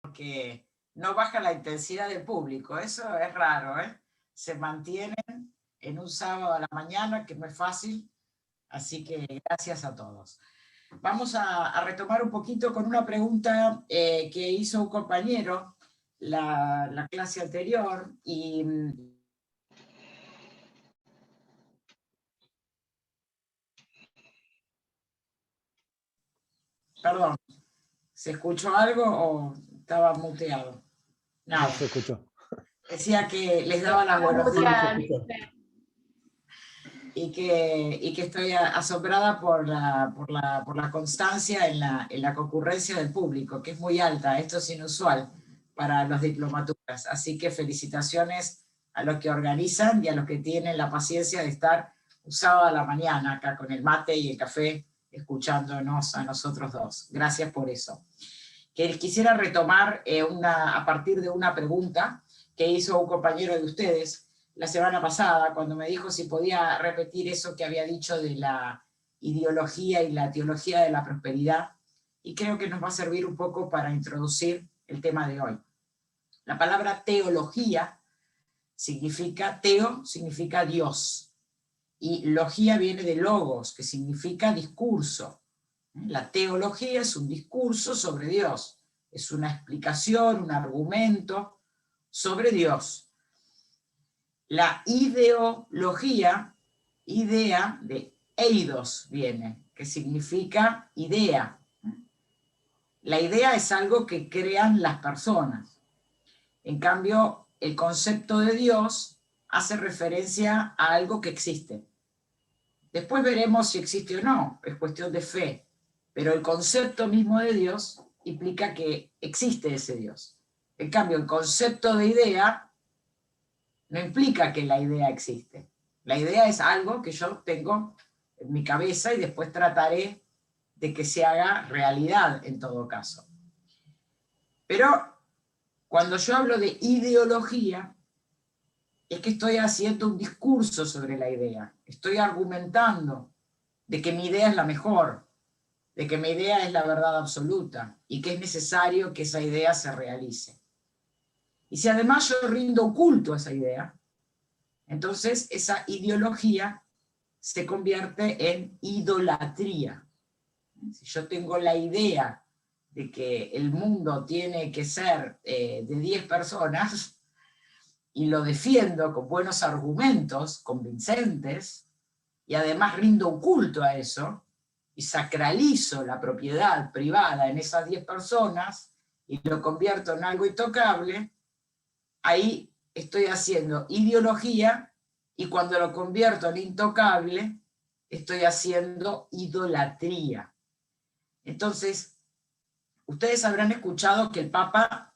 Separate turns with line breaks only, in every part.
porque no baja la intensidad del público, eso es raro, ¿eh? Se mantienen en un sábado a la mañana, que no es fácil, así que gracias a todos. Vamos a retomar un poquito con una pregunta que hizo un compañero la clase anterior, y perdón, ¿se escuchó algo o estaba muteado? Nada.
No se escuchó.
Decía que les daba las buenos días y que estoy asombrada por la constancia en la concurrencia del público, que es muy alta. Esto es inusual para los diplomaturas. Así que felicitaciones a los que organizan y a los que tienen la paciencia de estar un sábado a la mañana acá con el mate y el café, escuchándonos a nosotros dos. Gracias por eso. Que quisiera retomar a partir de una pregunta que hizo un compañero de ustedes la semana pasada, cuando me dijo si podía repetir eso que había dicho de la ideología y la teología de la prosperidad, y creo que nos va a servir un poco para introducir el tema de hoy. La palabra teología significa, teo significa Dios, y logía viene de logos, que significa discurso. La teología es un discurso sobre Dios, es una explicación, un argumento sobre Dios. La ideología, idea de eidos viene, que significa idea. La idea es algo que crean las personas. En cambio, el concepto de Dios hace referencia a algo que existe. Después veremos si existe o no, es cuestión de fe. Pero el concepto mismo de Dios implica que existe ese Dios. En cambio, el concepto de idea no implica que la idea existe. La idea es algo que yo tengo en mi cabeza y después trataré de que se haga realidad en todo caso. Pero cuando yo hablo de ideología, es que estoy haciendo un discurso sobre la idea. Estoy argumentando de que mi idea es la mejor, de que mi idea es la verdad absoluta y que es necesario que esa idea se realice. Y si además yo rindo culto a esa idea, entonces esa ideología se convierte en idolatría. Si yo tengo la idea de que el mundo tiene que ser de 10 personas y lo defiendo con buenos argumentos convincentes y además rindo un culto a eso y sacralizo la propiedad privada en esas 10 personas y lo convierto en algo intocable, ahí estoy haciendo ideología, y cuando lo convierto en intocable, estoy haciendo idolatría. Entonces, ustedes habrán escuchado que el Papa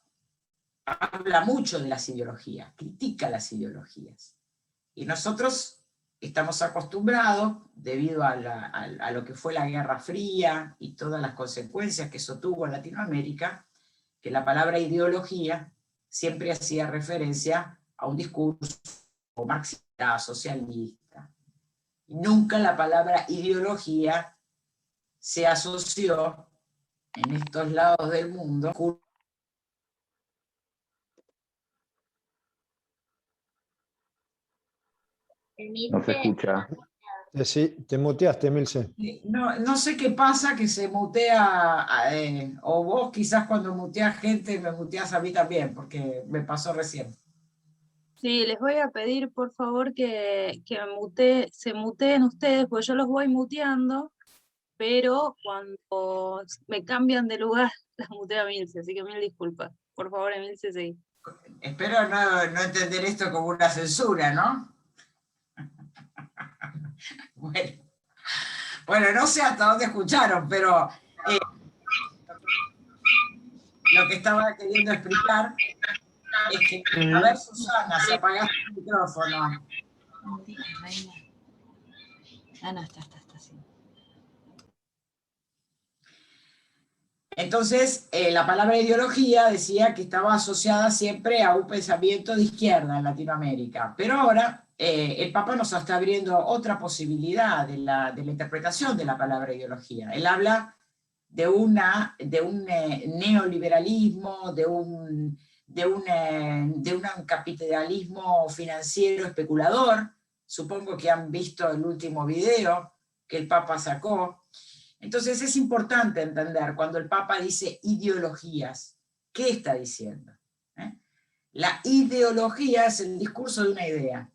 habla mucho de las ideologías, critica las ideologías. Y nosotros estamos acostumbrados, debido a lo que fue la Guerra Fría y todas las consecuencias que eso tuvo en Latinoamérica, que la palabra ideología siempre hacía referencia a un discurso marxista, socialista. Y nunca la palabra ideología se asoció en estos lados del mundo.
No se escucha.
Sí, te muteaste, Milce.
No sé qué pasa, que se mutea, o vos quizás cuando muteás gente me muteás a mí también, porque me pasó recién.
Sí, les voy a pedir por favor que se muteen ustedes, porque yo los voy muteando, pero cuando me cambian de lugar, las muteo a Milce, así que mil disculpas. Por favor, Milce, sí.
Espero no entender esto como una censura, ¿no? Bueno, no sé hasta dónde escucharon, pero lo que estaba queriendo explicar es que, a ver, Susana, si apagaste el micrófono.
No, está, sí.
Entonces, la palabra ideología decía que estaba asociada siempre a un pensamiento de izquierda en Latinoamérica, pero ahora el Papa nos está abriendo otra posibilidad de la interpretación de la palabra ideología. Él habla de un neoliberalismo, de un capitalismo financiero especulador. Supongo que han visto el último video que el Papa sacó. Entonces es importante entender cuando el Papa dice ideologías, ¿qué está diciendo? La ideología es el discurso de una idea.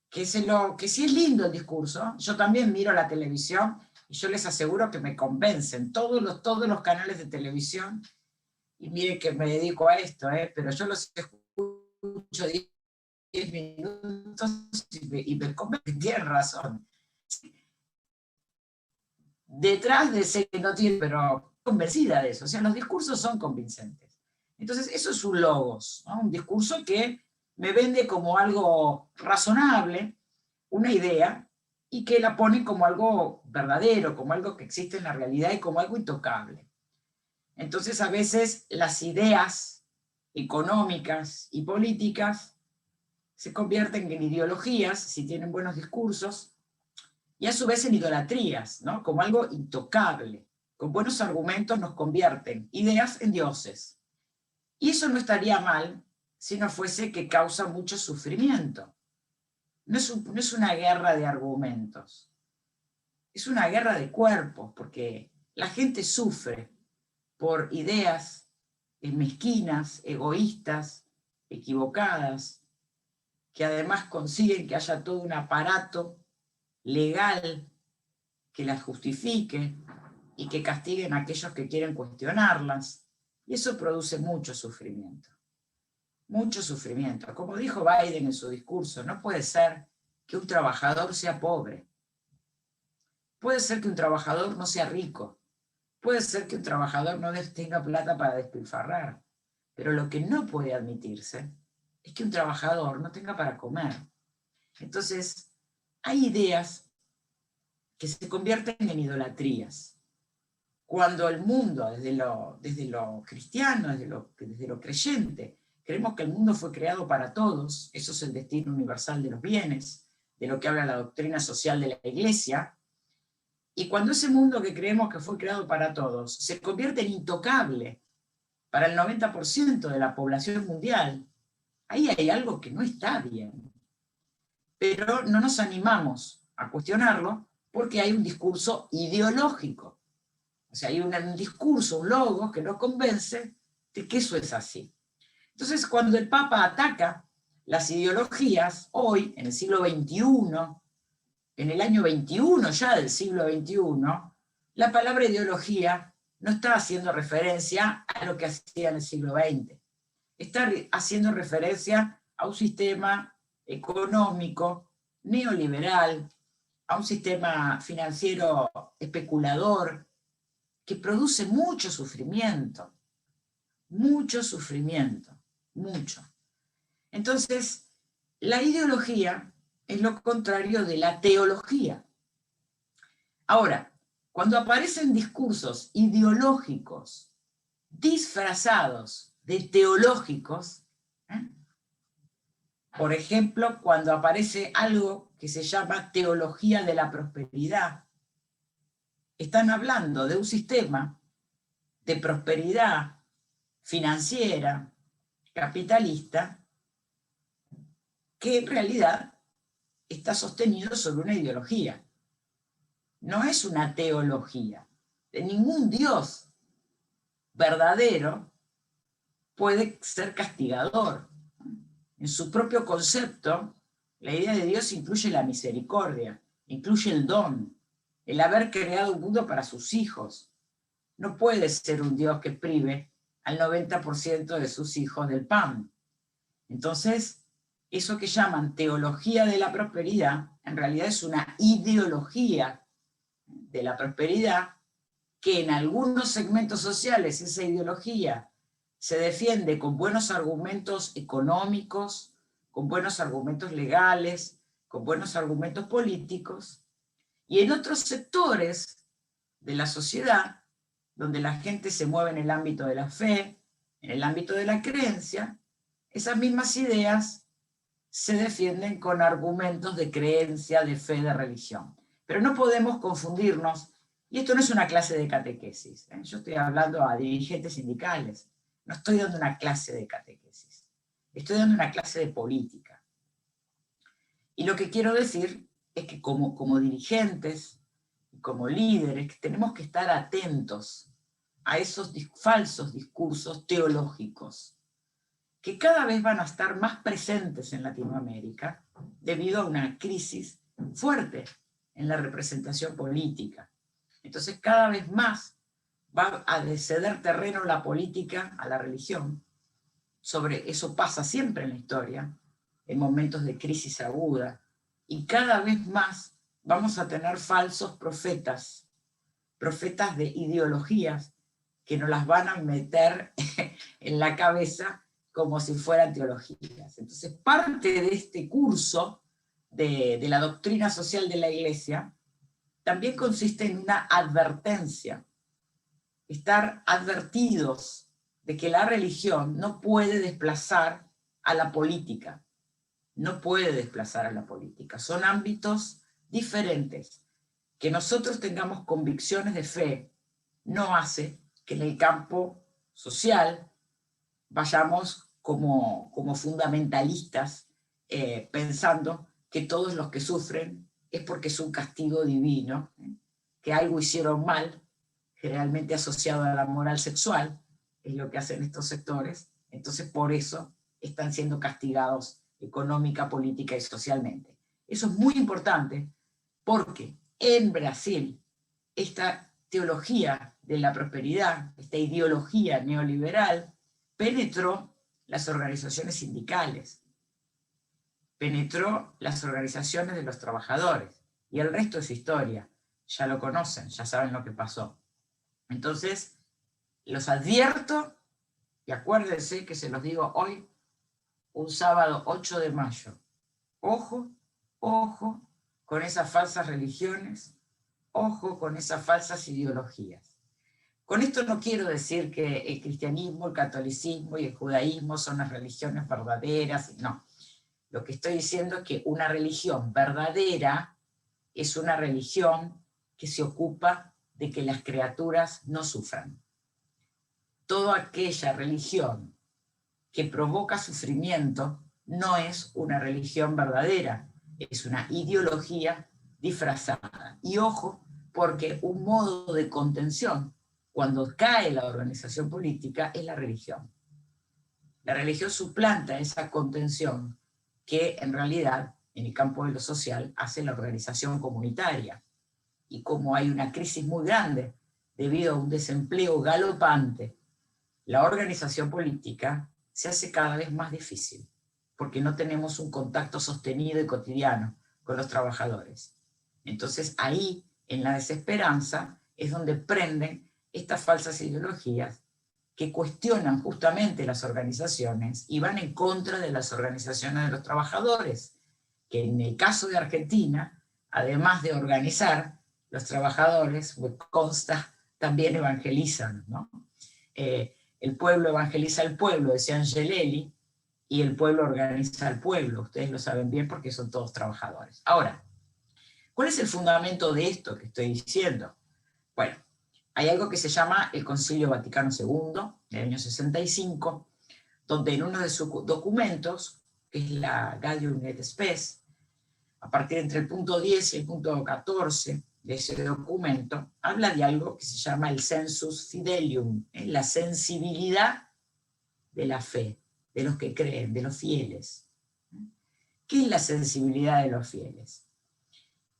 Que si es lindo el discurso, yo también miro la televisión y yo les aseguro que me convencen todos los canales de televisión, y miren que me dedico a esto, pero yo los escucho 10 minutos y me convencen, tienen razón. Detrás de ese que no tiene, pero convencida de eso, o sea, los discursos son convincentes. Entonces eso es un logos, ¿no? Un discurso que me vende como algo razonable, una idea, y que la pone como algo verdadero, como algo que existe en la realidad y como algo intocable. Entonces a veces las ideas económicas y políticas se convierten en ideologías, si tienen buenos discursos, y a su vez en idolatrías, ¿no? Como algo intocable. Con buenos argumentos nos convierten ideas en dioses. Y eso no estaría mal si no fuese que causa mucho sufrimiento. No es una guerra de argumentos, es una guerra de cuerpos, porque la gente sufre por ideas mezquinas, egoístas, equivocadas, que además consiguen que haya todo un aparato legal que las justifique y que castiguen a aquellos que quieren cuestionarlas, y eso produce mucho sufrimiento. Mucho sufrimiento. Como dijo Biden en su discurso, no puede ser que un trabajador sea pobre. Puede ser que un trabajador no sea rico. Puede ser que un trabajador no tenga plata para despilfarrar. Pero lo que no puede admitirse es que un trabajador no tenga para comer. Entonces, hay ideas que se convierten en idolatrías. Cuando el mundo, desde lo cristiano, desde lo creyente, creemos que el mundo fue creado para todos, eso es el destino universal de los bienes, de lo que habla la doctrina social de la Iglesia, y cuando ese mundo que creemos que fue creado para todos se convierte en intocable para el 90% de la población mundial, ahí hay algo que no está bien. Pero no nos animamos a cuestionarlo porque hay un discurso ideológico. O sea, hay un discurso, un logo que nos convence de que eso es así. Entonces, cuando el Papa ataca las ideologías, hoy, en el siglo XXI, en el año 21 ya del siglo XXI, la palabra ideología no está haciendo referencia a lo que hacía en el siglo XX. Está haciendo referencia a un sistema económico neoliberal, a un sistema financiero especulador que produce mucho sufrimiento, mucho. Entonces, la ideología es lo contrario de la teología. Ahora, cuando aparecen discursos ideológicos disfrazados de teológicos, por ejemplo, cuando aparece algo que se llama teología de la prosperidad, están hablando de un sistema de prosperidad financiera, capitalista, que en realidad está sostenido sobre una ideología. No es una teología. De ningún Dios verdadero puede ser castigador. En su propio concepto, la idea de Dios incluye la misericordia, incluye el don, el haber creado un mundo para sus hijos. No puede ser un Dios que prive al 90% de sus hijos del pan. Entonces, eso que llaman teología de la prosperidad, en realidad es una ideología de la prosperidad que en algunos segmentos sociales esa ideología se defiende con buenos argumentos económicos, con buenos argumentos legales, con buenos argumentos políticos, y en otros sectores de la sociedad, donde la gente se mueve en el ámbito de la fe, en el ámbito de la creencia, esas mismas ideas se defienden con argumentos de creencia, de fe, de religión. Pero no podemos confundirnos Y esto no es una clase de catequesis, ¿eh? Yo estoy hablando a dirigentes sindicales, no estoy dando una clase de catequesis, estoy dando una clase de política. Y lo que quiero decir es que como dirigentes, como líderes, tenemos que estar atentos a esos falsos discursos teológicos, que cada vez van a estar más presentes en Latinoamérica debido a una crisis fuerte en la representación política. Entonces cada vez más va a ceder terreno la política a la religión. Sobre eso pasa siempre en la historia, en momentos de crisis aguda, y cada vez más vamos a tener falsos profetas, profetas de ideologías que nos las van a meter en la cabeza como si fueran teologías. Entonces, parte de este curso de la doctrina social de la Iglesia también consiste en una advertencia, estar advertidos de que la religión no puede desplazar a la política, no puede desplazar a la política. Son ámbitos diferentes. Que nosotros tengamos convicciones de fe no hace que en el campo social vayamos como fundamentalistas pensando que todos los que sufren es porque es un castigo divino, que algo hicieron mal, generalmente asociado a la moral sexual, es lo que hacen estos sectores, entonces por eso están siendo castigados económica, política y socialmente. Eso es muy importante porque en Brasil esta teología de la prosperidad, esta ideología neoliberal, penetró las organizaciones sindicales, penetró las organizaciones de los trabajadores, y el resto es historia, ya lo conocen, ya saben lo que pasó. Entonces, los advierto, y acuérdense que se los digo hoy, un sábado 8 de mayo, ojo, ojo con esas falsas religiones, ojo con esas falsas ideologías. Con esto no quiero decir que el cristianismo, el catolicismo y el judaísmo son las religiones verdaderas, no. Lo que estoy diciendo es que una religión verdadera es una religión que se ocupa de que las criaturas no sufran. Toda aquella religión que provoca sufrimiento no es una religión verdadera, es una ideología disfrazada. Y ojo, porque un modo de contención, cuando cae la organización política, es la religión. La religión suplanta esa contención que en realidad, en el campo de lo social, hace la organización comunitaria. Y como hay una crisis muy grande debido a un desempleo galopante, la organización política se hace cada vez más difícil, porque no tenemos un contacto sostenido y cotidiano con los trabajadores. Entonces ahí, en la desesperanza, es donde prenden estas falsas ideologías que cuestionan justamente las organizaciones y van en contra de las organizaciones de los trabajadores, que en el caso de Argentina, además de organizar, los trabajadores, me consta, también evangelizan, ¿no? El pueblo evangeliza al pueblo, decía Angelelli, y el pueblo organiza al pueblo. Ustedes lo saben bien porque son todos trabajadores. Ahora, ¿cuál es el fundamento de esto que estoy diciendo? Bueno, hay algo que se llama el Concilio Vaticano II, del año 65, donde en uno de sus documentos, que es la Gaudium et Spes, a partir entre el punto 10 y el punto 14 de ese documento, habla de algo que se llama el sensus fidelium, la sensibilidad de la fe, de los que creen, de los fieles. ¿Qué es la sensibilidad de los fieles?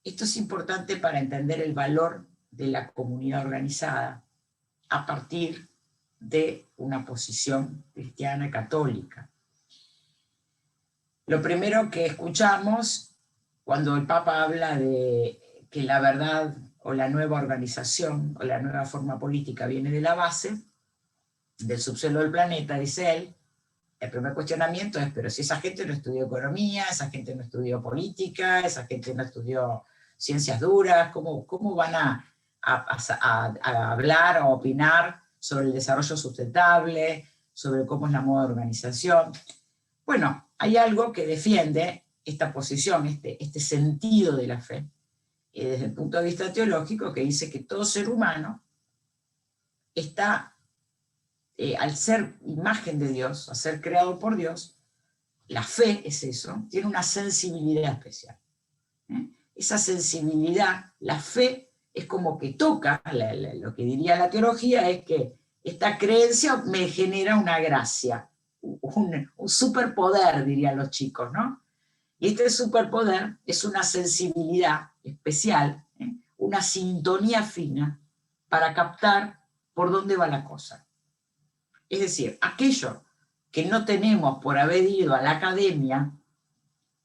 Esto es importante para entender el valor de la comunidad organizada a partir de una posición cristiana católica. Lo primero que escuchamos cuando el Papa habla de que la verdad o la nueva organización o la nueva forma política viene de la base, del subsuelo del planeta, dice él, el primer cuestionamiento es, pero si esa gente no estudió economía, esa gente no estudió política, esa gente no estudió ciencias duras, ¿cómo van a hablar o opinar sobre el desarrollo sustentable, sobre cómo es la moda de organización? Bueno, hay algo que defiende esta posición, este sentido de la fe, desde el punto de vista teológico, que dice que todo ser humano está, al ser imagen de Dios, al ser creado por Dios, la fe es eso, tiene una sensibilidad especial. Esa sensibilidad, la fe, es como que toca, lo que diría la teología es que esta creencia me genera una gracia, un superpoder, dirían los chicos, ¿no? Y este superpoder es una sensibilidad especial, una sintonía fina para captar por dónde va la cosa. Es decir, aquello que no tenemos por haber ido a la academia,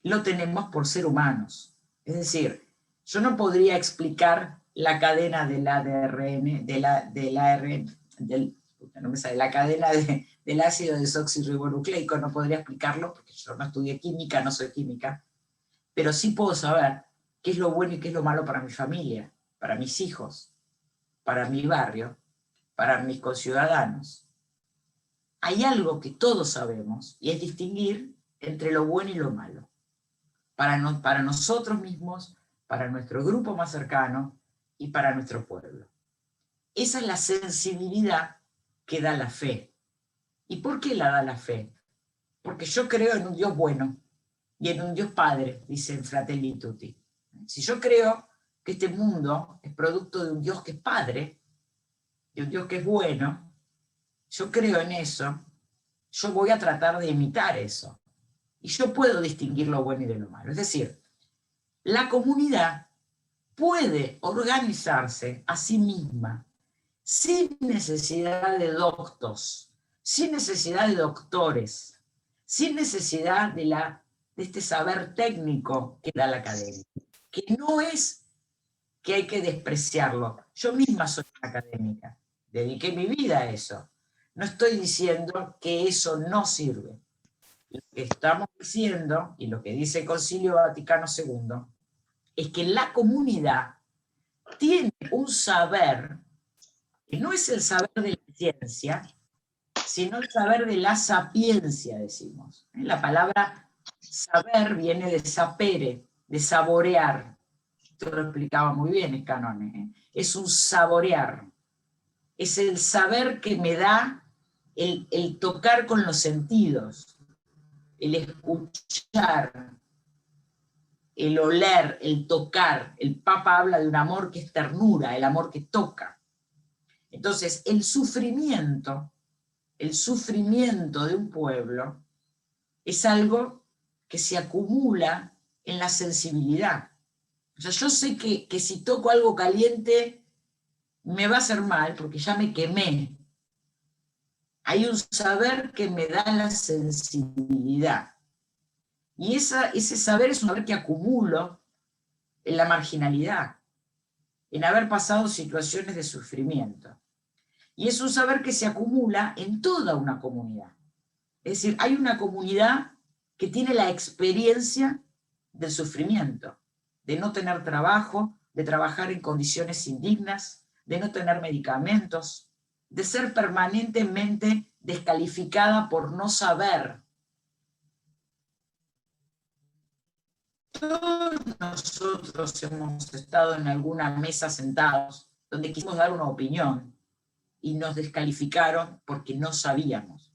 lo tenemos por ser humanos. Es decir, yo no podría explicar la cadena del ADRN, no me sale, la cadena del ácido desoxirribonucleico, no podría explicarlo porque yo no estudié química, no soy química, pero sí puedo saber qué es lo bueno y qué es lo malo para mi familia, para mis hijos, para mi barrio, para mis conciudadanos. Hay algo que todos sabemos y es distinguir entre lo bueno y lo malo. Para nosotros mismos, para nuestro grupo más cercano y para nuestro pueblo. Esa es la sensibilidad que da la fe. ¿Y por qué la da la fe? Porque yo creo en un Dios bueno y en un Dios Padre, dice en Fratelli Tutti. Si yo creo que este mundo es producto de un Dios que es Padre, de un Dios que es bueno, yo creo en eso, yo voy a tratar de imitar eso. Y yo puedo distinguir lo bueno y de lo malo. Es decir, la comunidad puede organizarse a sí misma sin necesidad de doctos, sin necesidad de doctores, sin necesidad de este saber técnico que da la academia, que no es que hay que despreciarlo. Yo misma soy una académica, dediqué mi vida a eso. No estoy diciendo que eso no sirve. Lo que estamos diciendo, y lo que dice el Concilio Vaticano II, es que la comunidad tiene un saber, que no es el saber de la ciencia, sino el saber de la sapiencia, decimos. La palabra saber viene de sapere, de saborear. Esto lo explicaba muy bien el Canone. Es un saborear. Es el saber que me da el tocar con los sentidos, el escuchar, el oler, el tocar. El Papa habla de un amor que es ternura, el amor que toca. Entonces, el sufrimiento de un pueblo es algo que se acumula en la sensibilidad. O sea, yo sé que si toco algo caliente me va a hacer mal porque ya me quemé. Hay un saber que me da la sensibilidad. Y ese saber es un saber que acumulo en la marginalidad, en haber pasado situaciones de sufrimiento. Y es un saber que se acumula en toda una comunidad. Es decir, hay una comunidad que tiene la experiencia del sufrimiento, de no tener trabajo, de trabajar en condiciones indignas, de no tener medicamentos, de ser permanentemente descalificada por no saber. Todos nosotros hemos estado en alguna mesa sentados donde quisimos dar una opinión y nos descalificaron porque no sabíamos.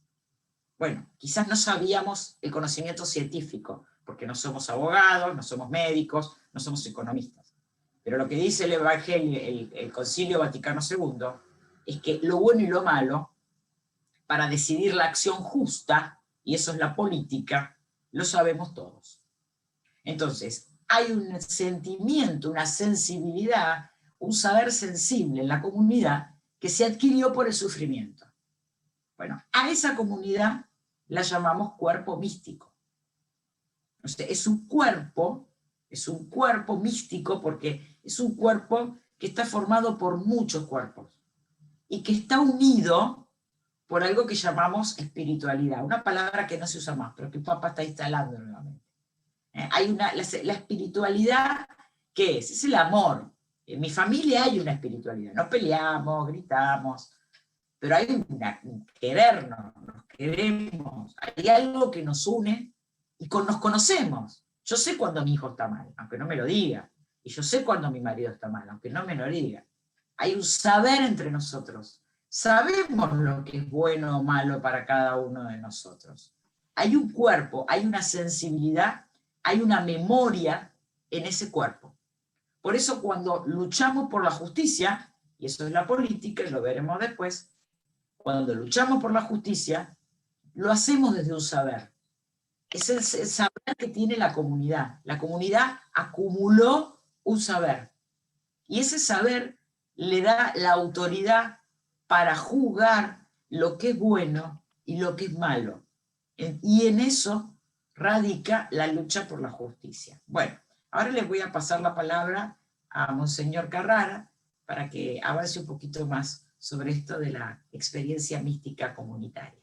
Bueno, quizás no sabíamos el conocimiento científico, porque no somos abogados, no somos médicos, no somos economistas. Pero lo que dice el Evangelio, el Concilio Vaticano II, es que lo bueno y lo malo, para decidir la acción justa, y eso es la política, lo sabemos todos. Entonces, hay un sentimiento, una sensibilidad, un saber sensible en la comunidad que se adquirió por el sufrimiento. Bueno, a esa comunidad la llamamos cuerpo místico. O sea, es un cuerpo místico porque es un cuerpo que está formado por muchos cuerpos y que está unido por algo que llamamos espiritualidad, una palabra que no se usa más, pero que el Papa está instalando nuevamente. La espiritualidad, ¿qué es? Es el amor. En mi familia hay una espiritualidad, no peleamos, gritamos, pero hay un querernos, nos queremos, hay algo que nos une y nos conocemos. Yo sé cuando mi hijo está mal, aunque no me lo diga, Y yo sé cuando mi marido está mal, aunque no me lo diga. Hay un saber entre nosotros. Sabemos lo que es bueno o malo para cada uno de nosotros. Hay un cuerpo, hay una sensibilidad, hay una memoria en ese cuerpo. Por eso cuando luchamos por la justicia, y eso es la política, y lo veremos después, cuando luchamos por la justicia, lo hacemos desde un saber. Es el saber que tiene la comunidad. La comunidad acumuló un saber. Y ese saber le da la autoridad para juzgar lo que es bueno y lo que es malo. Y en eso radica la lucha por la justicia. Bueno, ahora les voy a pasar la palabra a Monseñor Carrara para que avance un poquito más sobre esto de la experiencia mística comunitaria.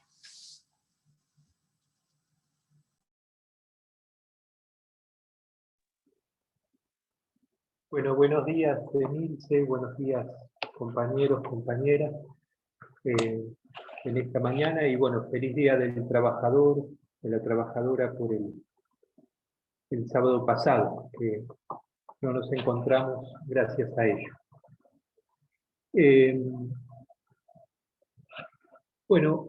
Bueno, buenos días, Emilce, buenos días, compañeros, compañeras, en esta mañana, y bueno, feliz día del trabajador, de la trabajadora por el sábado pasado, que no nos encontramos gracias a ello. Bueno,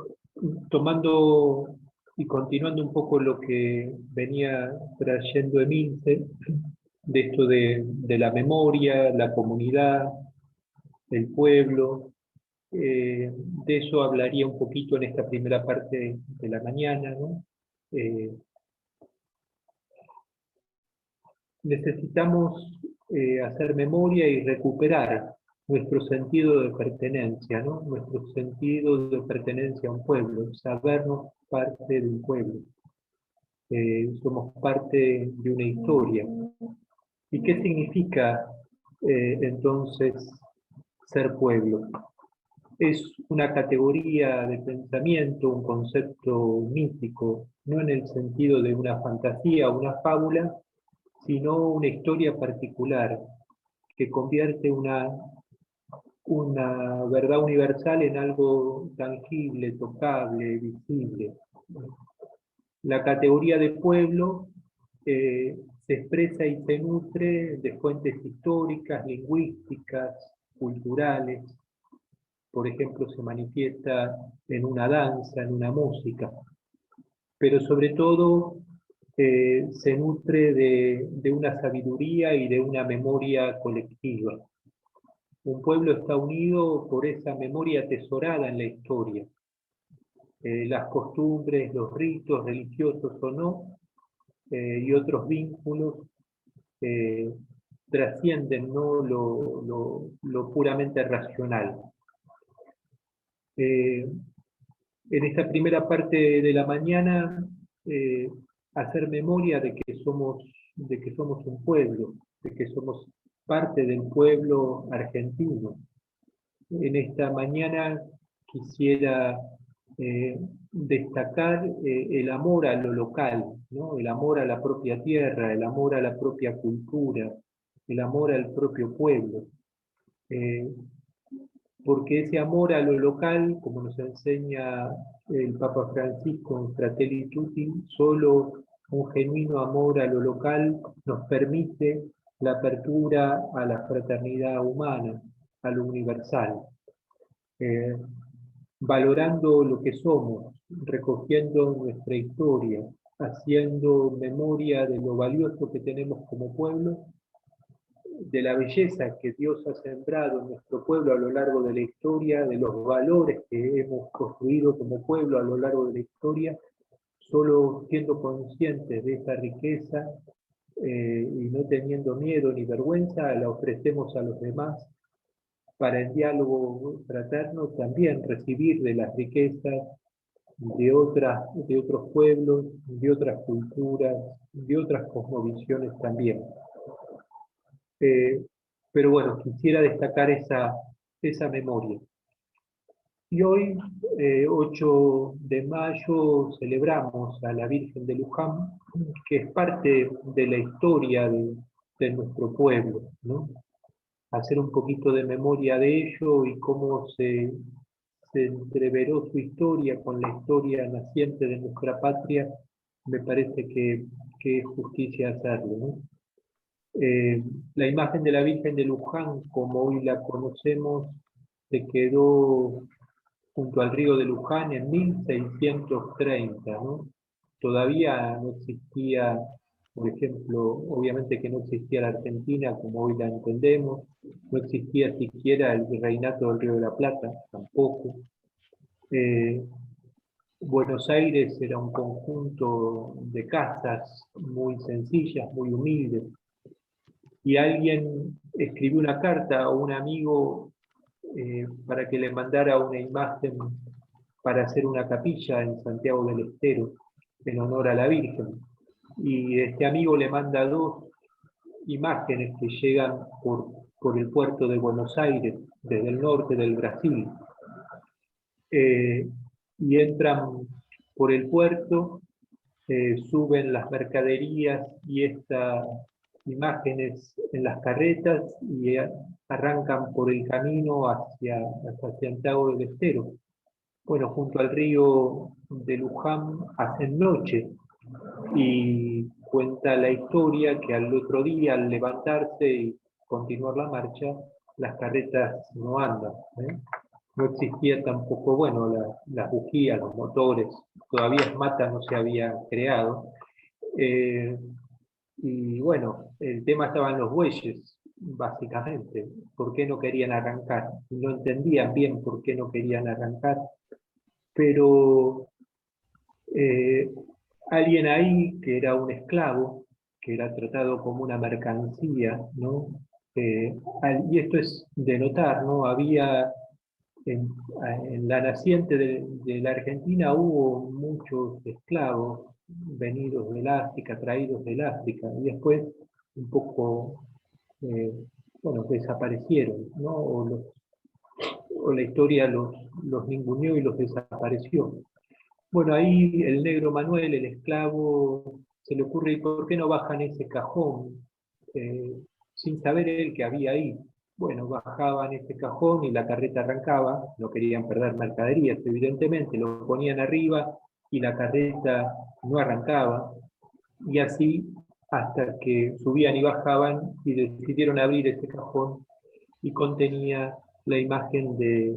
tomando y continuando un poco lo que venía trayendo Emilce, de esto de la memoria, la comunidad, el pueblo, de eso hablaría un poquito en esta primera parte de la mañana, ¿no? Necesitamos hacer memoria y recuperar nuestro sentido de pertenencia, ¿no? Nuestro sentido de pertenencia a un pueblo, sabernos parte de un pueblo. Somos parte de una historia. ¿Y qué significa entonces ser pueblo? Es una categoría de pensamiento, un concepto mítico, no en el sentido de una fantasía o una fábula, sino una historia particular que convierte una verdad universal en algo tangible, tocable, visible. La categoría de pueblo se expresa y se nutre de fuentes históricas, lingüísticas, culturales. Por ejemplo, se manifiesta en una danza, en una música, pero sobre todo se nutre de una sabiduría y de una memoria colectiva. Un pueblo está unido por esa memoria atesorada en la historia. Las costumbres, los ritos religiosos o no, y otros vínculos trascienden, ¿no?, lo puramente racional. En esta primera parte de la mañana, hacer memoria de que somos un pueblo, de que somos parte del pueblo argentino. En esta mañana quisiera destacar el amor a lo local, ¿no? El amor a la propia tierra, el amor a la propia cultura, el amor al propio pueblo. Porque ese amor a lo local, como nos enseña el Papa Francisco en Fratelli Tutti, solo un genuino amor a lo local nos permite la apertura a la fraternidad humana, a lo universal. Valorando lo que somos, recogiendo nuestra historia, haciendo memoria de lo valioso que tenemos como pueblo, de la belleza que Dios ha sembrado en nuestro pueblo a lo largo de la historia, de los valores que hemos construido como pueblo a lo largo de la historia, solo siendo conscientes de esa riqueza y no teniendo miedo ni vergüenza, la ofrecemos a los demás para el diálogo fraterno también recibir de las riquezas de otros pueblos, de otras culturas, de otras cosmovisiones también. Pero bueno, quisiera destacar esa memoria. Y hoy, 8 de mayo, celebramos a la Virgen de Luján, que es parte de la historia de nuestro pueblo, ¿no? Hacer un poquito de memoria de ello y cómo se entreveró su historia con la historia naciente de nuestra patria, me parece que es justicia hacerlo, ¿no? La imagen de la Virgen de Luján, como hoy la conocemos, se quedó junto al río de Luján en 1630, ¿no? Todavía no existía, por ejemplo, obviamente que no existía la Argentina como hoy la entendemos, no existía siquiera el Virreinato del Río de la Plata, tampoco. Buenos Aires era un conjunto de casas muy sencillas, muy humildes, y alguien escribió una carta a un amigo para que le mandara una imagen para hacer una capilla en Santiago del Estero, en honor a la Virgen. Y este amigo le manda 2 imágenes que llegan por el puerto de Buenos Aires, desde el norte del Brasil. Y entran por el puerto, suben las mercaderías y estas imágenes en las carretas y arrancan por el camino hacia Santiago del Estero. Bueno, junto al río de Luján hacen noche, y cuenta la historia que al otro día, al levantarse y continuar la marcha, las carretas no andan, ¿eh? No existía tampoco, bueno, las bujías, los motores, todavía Mata no se había creado. Y bueno, el tema estaba en los bueyes, básicamente. ¿Por qué no querían arrancar? No entendían bien por qué no querían arrancar. Pero alguien ahí, que era un esclavo, que era tratado como una mercancía, ¿no? Y esto es de notar, ¿no? Había en la naciente de la Argentina hubo muchos esclavos venidos del África, traídos del África, y después un poco, bueno, desaparecieron, ¿no? O la historia los ninguneó y los desapareció. Bueno, ahí el negro Manuel, el esclavo, se le ocurre, ¿y por qué no bajan ese cajón? Sin saber él que había ahí. Bueno, bajaban ese cajón y la carreta arrancaba, no querían perder mercaderías, evidentemente, lo ponían arriba y la carreta no arrancaba, y así hasta que subían y bajaban y decidieron abrir ese cajón, y contenía la imagen de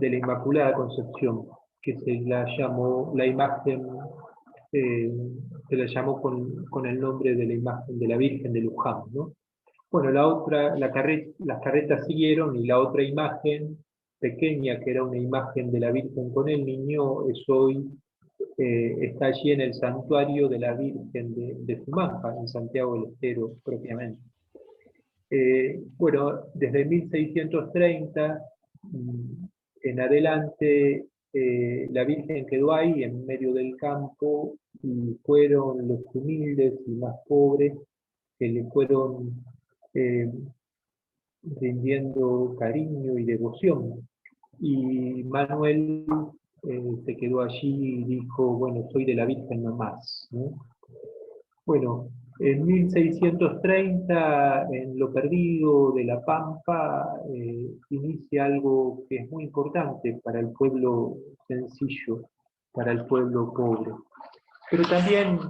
la Inmaculada Concepción, que se la llamó la imagen, se la llamó con el nombre de la imagen de la Virgen de Luján, ¿no? Bueno, las carretas siguieron, y la otra imagen pequeña, que era una imagen de la Virgen con el niño, es hoy, está allí en el santuario de la Virgen de Sumampa, en Santiago del Estero propiamente. Bueno, desde 1630 en adelante, la Virgen quedó ahí en medio del campo, y fueron los humildes y más pobres que le fueron rindiendo cariño y devoción. Y Manuel se quedó allí y dijo, bueno, soy de la Virgen nomás, ¿no? Bueno, en 1630, en lo perdido de La Pampa, inicia algo que es muy importante para el pueblo sencillo, para el pueblo pobre. Pero también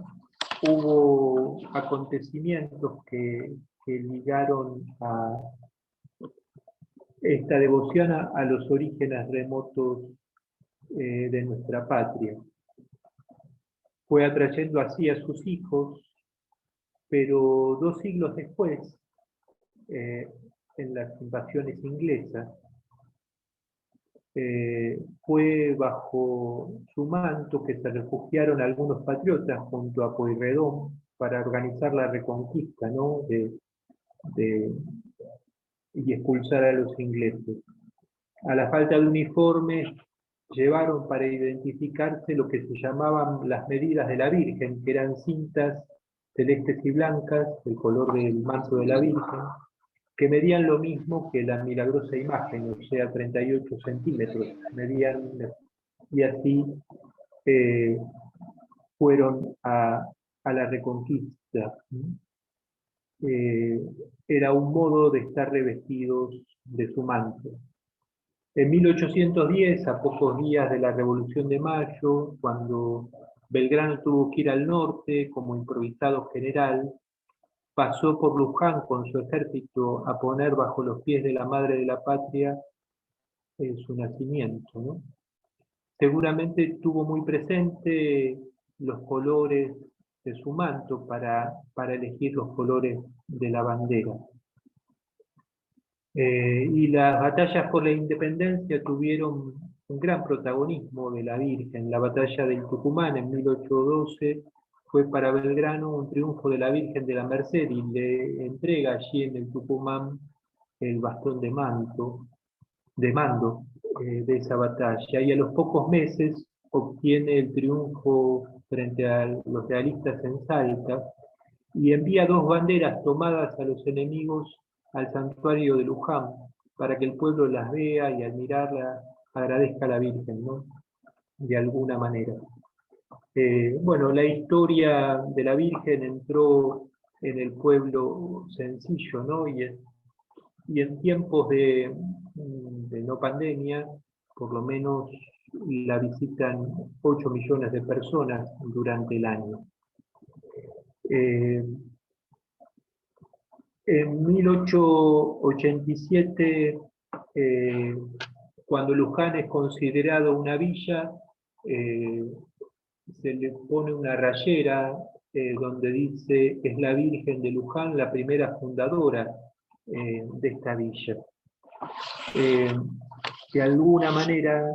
hubo acontecimientos que ligaron a esta devoción a los orígenes remotos de nuestra patria. Fue atrayendo así a sus hijos, pero 2 siglos después, en las invasiones inglesas, fue bajo su manto que se refugiaron algunos patriotas junto a Pueyrredón para organizar la reconquista, ¿no? Y expulsar a los ingleses. A la falta de uniformes, llevaron para identificarse lo que se llamaban las medidas de la Virgen, que eran cintas celestes y blancas, el color del manto de la Virgen, que medían lo mismo que la milagrosa imagen, o sea, 38 centímetros, medían, y así fueron a la reconquista. Era un modo de estar revestidos de su manto. En 1810, a pocos días de la Revolución de Mayo, cuando Belgrano tuvo que ir al norte como improvisado general, pasó por Luján con su ejército a poner bajo los pies de la madre de la patria su nacimiento, ¿no? Seguramente tuvo muy presente los colores de su manto para elegir los colores de la bandera. Y las batallas por la independencia tuvieron un gran protagonismo de la Virgen. La batalla del Tucumán en 1812 fue para Belgrano un triunfo de la Virgen de la Merced y le entrega allí en el Tucumán el bastón de mando de esa batalla, y a los pocos meses obtiene el triunfo frente a los realistas en Salta y envía 2 banderas tomadas a los enemigos al santuario de Luján para que el pueblo las vea y al mirarlas agradezca a la Virgen, ¿no? De alguna manera. Bueno, la historia de la Virgen entró en el pueblo sencillo, ¿no? Y en tiempos de no pandemia, por lo menos la visitan 8 millones de personas durante el año. En 1887, cuando Luján es considerado una villa, se le pone una rayera donde dice: es la Virgen de Luján la primera fundadora de esta villa. De alguna manera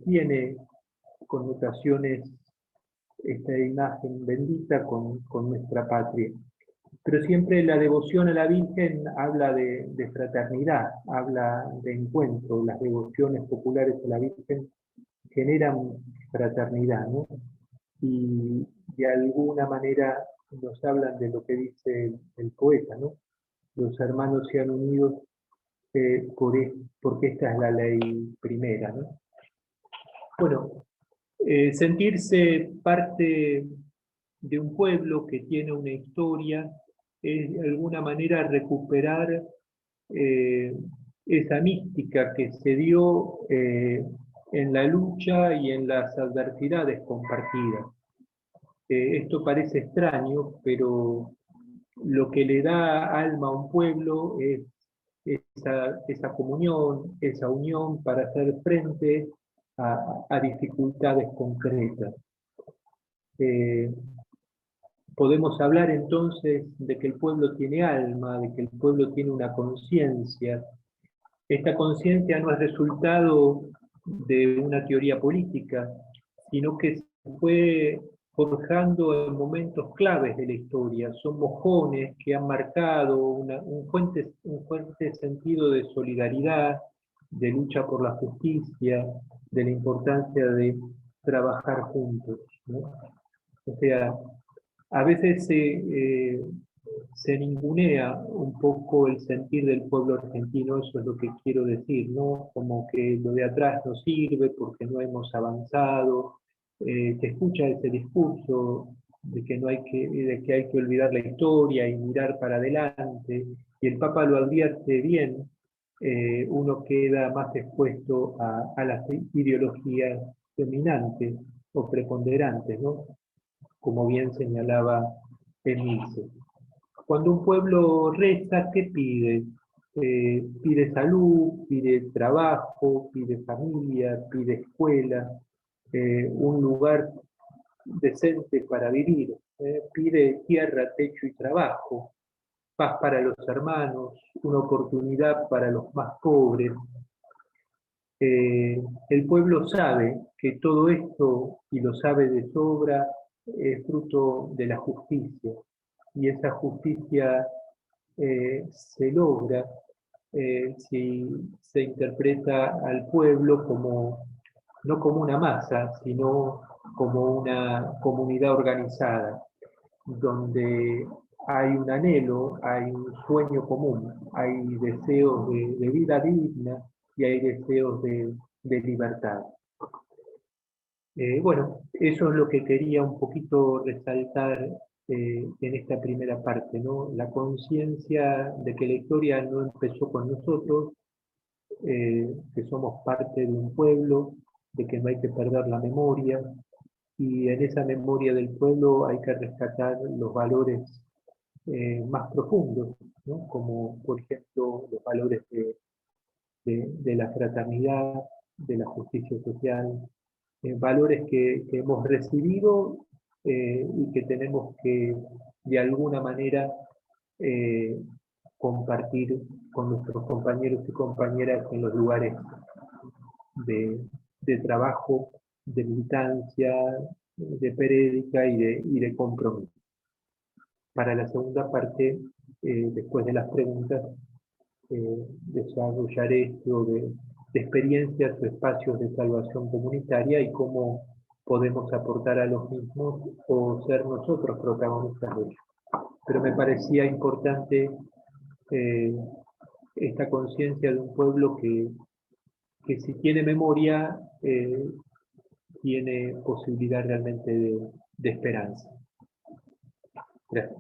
tiene connotaciones esta imagen bendita con nuestra patria. Pero siempre la devoción a la Virgen habla de fraternidad, habla de encuentro. Las devociones populares a la Virgen generan fraternidad, ¿no? Y de alguna manera nos hablan de lo que dice el poeta, ¿no? Los hermanos sean unidos porque esta es la ley primera, ¿no? Bueno, sentirse parte de un pueblo que tiene una historia es de alguna manera recuperar esa mística que se dio en la lucha y en las adversidades compartidas. Esto parece extraño, pero lo que le da alma a un pueblo es esa comunión, esa unión para hacer frente a dificultades concretas. Podemos hablar entonces de que el pueblo tiene alma, de que el pueblo tiene una conciencia. Esta conciencia no es resultado de una teoría política, sino que se fue forjando en momentos claves de la historia. Son mojones que han marcado un fuerte sentido de solidaridad, de lucha por la justicia, de la importancia de trabajar juntos, ¿no? O sea, a veces se ningunea un poco el sentir del pueblo argentino, eso es lo que quiero decir, ¿no? Como que lo de atrás no sirve porque no hemos avanzado. Se escucha ese discurso de que hay que olvidar la historia y mirar para adelante, y el Papa lo advierte bien. Uno queda más expuesto a las ideologías dominantes o preponderantes, ¿no? Como bien señalaba Emilce. Cuando un pueblo reza, ¿qué pide? Pide salud, pide trabajo, pide familia, pide escuela, un lugar decente para vivir, pide tierra, techo y trabajo, paz para los hermanos, una oportunidad para los más pobres. El pueblo sabe que todo esto, y lo sabe de sobra, es fruto de la justicia, y esa justicia se logra si se interpreta al pueblo no como una masa, sino como una comunidad organizada, donde hay un anhelo, hay un sueño común, hay deseos de vida digna y hay deseos de libertad. Bueno, eso es lo que quería un poquito resaltar en esta primera parte, ¿no? La conciencia de que la historia no empezó con nosotros, que somos parte de un pueblo, de que no hay que perder la memoria, y en esa memoria del pueblo hay que rescatar los valores más profundos, ¿no? Como por ejemplo los valores de la fraternidad, de la justicia social, valores que hemos recibido y que tenemos que de alguna manera compartir con nuestros compañeros y compañeras en los lugares de trabajo, de militancia, de prédica y de compromiso. Para la segunda parte, después de las preguntas, desarrollaré esto de experiencias o espacios de salvación comunitaria y cómo podemos aportar a los mismos o ser nosotros protagonistas de ellos. Pero me parecía importante esta conciencia de un pueblo que si tiene memoria, tiene posibilidad realmente de esperanza. Gracias.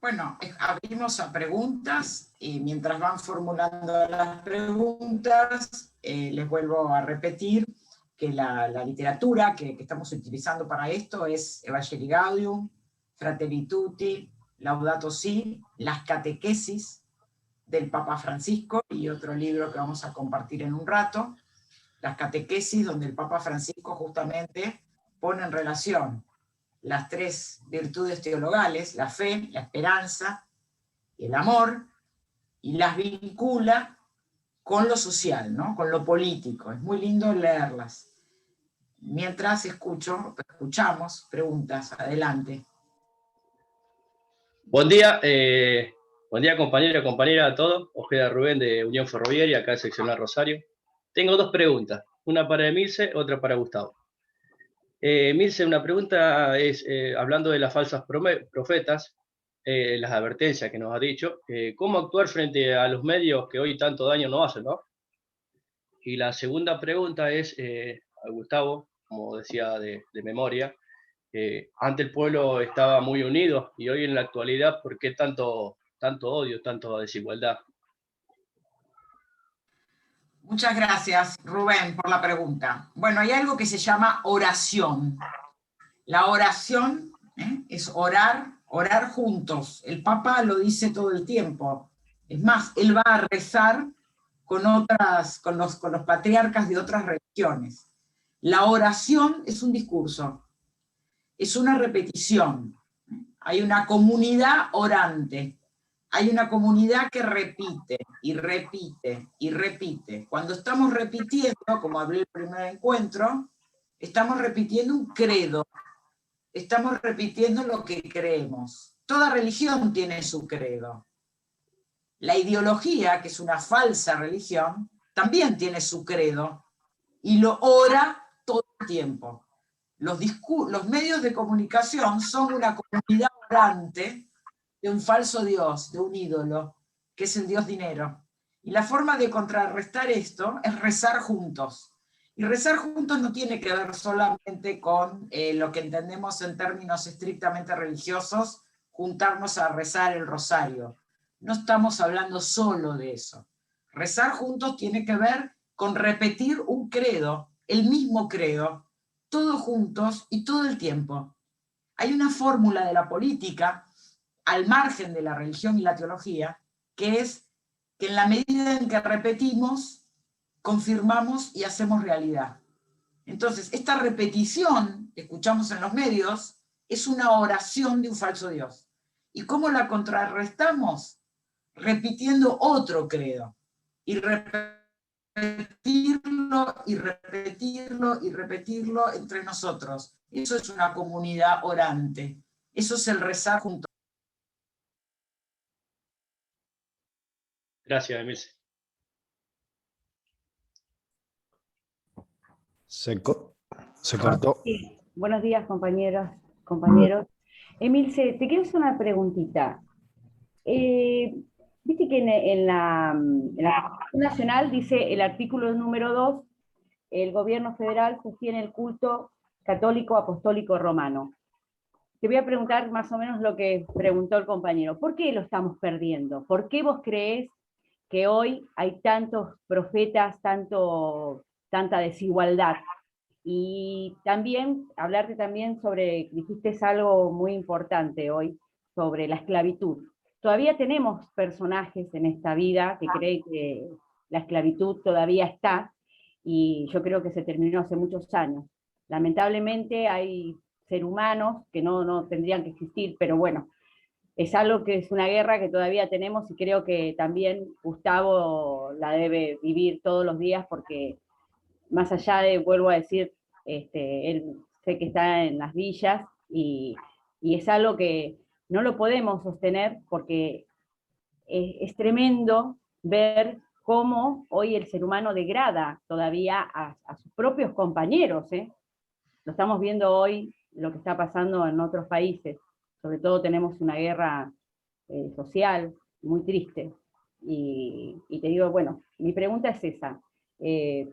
Bueno, abrimos a preguntas y mientras van formulando las preguntas, les vuelvo a repetir que la literatura que estamos utilizando para esto es Evangelii Gaudium, Fratelli Tutti, Laudato Si, las catequesis del Papa Francisco y otro libro que vamos a compartir en un rato, las catequesis donde el Papa Francisco justamente pone en relación las tres virtudes teologales, la fe, la esperanza y el amor, y las vincula con lo social, ¿no? Con lo político. Es muy lindo leerlas. Mientras escuchamos preguntas. Adelante.
Buen día compañero, compañera, a todos. Ojeda Rubén de Unión Ferroviaria, acá en Seccional Rosario. Tengo dos preguntas, una para Emilce, otra para Gustavo. Emilce, una pregunta es, hablando de las falsas profetas, las advertencias que nos ha dicho, ¿cómo actuar frente a los medios que hoy tanto daño nos hacen, ¿no? Y la segunda pregunta es, a Gustavo, como decía de memoria, antes el pueblo estaba muy unido y hoy en la actualidad, ¿por qué tanto odio, tanta desigualdad?
Muchas gracias, Rubén, por la pregunta. Bueno, hay algo que se llama oración. La oración es orar juntos. El Papa lo dice todo el tiempo. Es más, él va a rezar con los patriarcas de otras religiones. La oración es un discurso, es una repetición. Hay una comunidad orante. Hay una comunidad que repite y repite y repite. Cuando estamos repitiendo, como hablé en el primer encuentro, estamos repitiendo un credo. Estamos repitiendo lo que creemos. Toda religión tiene su credo. La ideología, que es una falsa religión, también tiene su credo y lo ora todo el tiempo. Los medios de comunicación son una comunidad orante de un falso Dios, de un ídolo, que es el Dios dinero. Y la forma de contrarrestar esto es rezar juntos. Y rezar juntos no tiene que ver solamente con lo que entendemos en términos estrictamente religiosos, juntarnos a rezar el rosario. No estamos hablando solo de eso. Rezar juntos tiene que ver con repetir un credo, el mismo credo, todos juntos y todo el tiempo. Hay una fórmula de la política al margen de la religión y la teología, que es que en la medida en que repetimos, confirmamos y hacemos realidad. Entonces, esta repetición que escuchamos en los medios es una oración de un falso Dios. ¿Y cómo la contrarrestamos? Repitiendo otro credo. Y repetirlo, y repetirlo, y repetirlo entre nosotros. Eso es una comunidad orante. Eso es el rezar juntos.
Gracias, Emilce.
Se cortó.
Sí. Buenos días, compañeros. Emilce, te quiero hacer una preguntita. Viste que en la Constitución Nacional dice el artículo número 2, el gobierno federal sostiene el culto católico apostólico romano. Te voy a preguntar más o menos lo que preguntó el compañero. ¿Por qué lo estamos perdiendo? ¿Por qué vos creés que hoy hay tantos profetas, tanta desigualdad? Y también, hablarte también sobre, dijiste algo muy importante hoy, sobre la esclavitud. Todavía tenemos personajes en esta vida que creen que la esclavitud todavía está, y yo creo que se terminó hace muchos años. Lamentablemente hay seres humanos que no tendrían que existir, pero bueno, es algo que es una guerra que todavía tenemos, y creo que también Gustavo la debe vivir todos los días, porque más allá de, vuelvo a decir, él sé que está en las villas, y es algo que no lo podemos sostener, porque es tremendo ver cómo hoy el ser humano degrada todavía a sus propios compañeros, ¿eh? Lo estamos viendo hoy, lo que está pasando en otros países. Sobre todo tenemos una guerra social muy triste. Y te digo, bueno, mi pregunta es esa.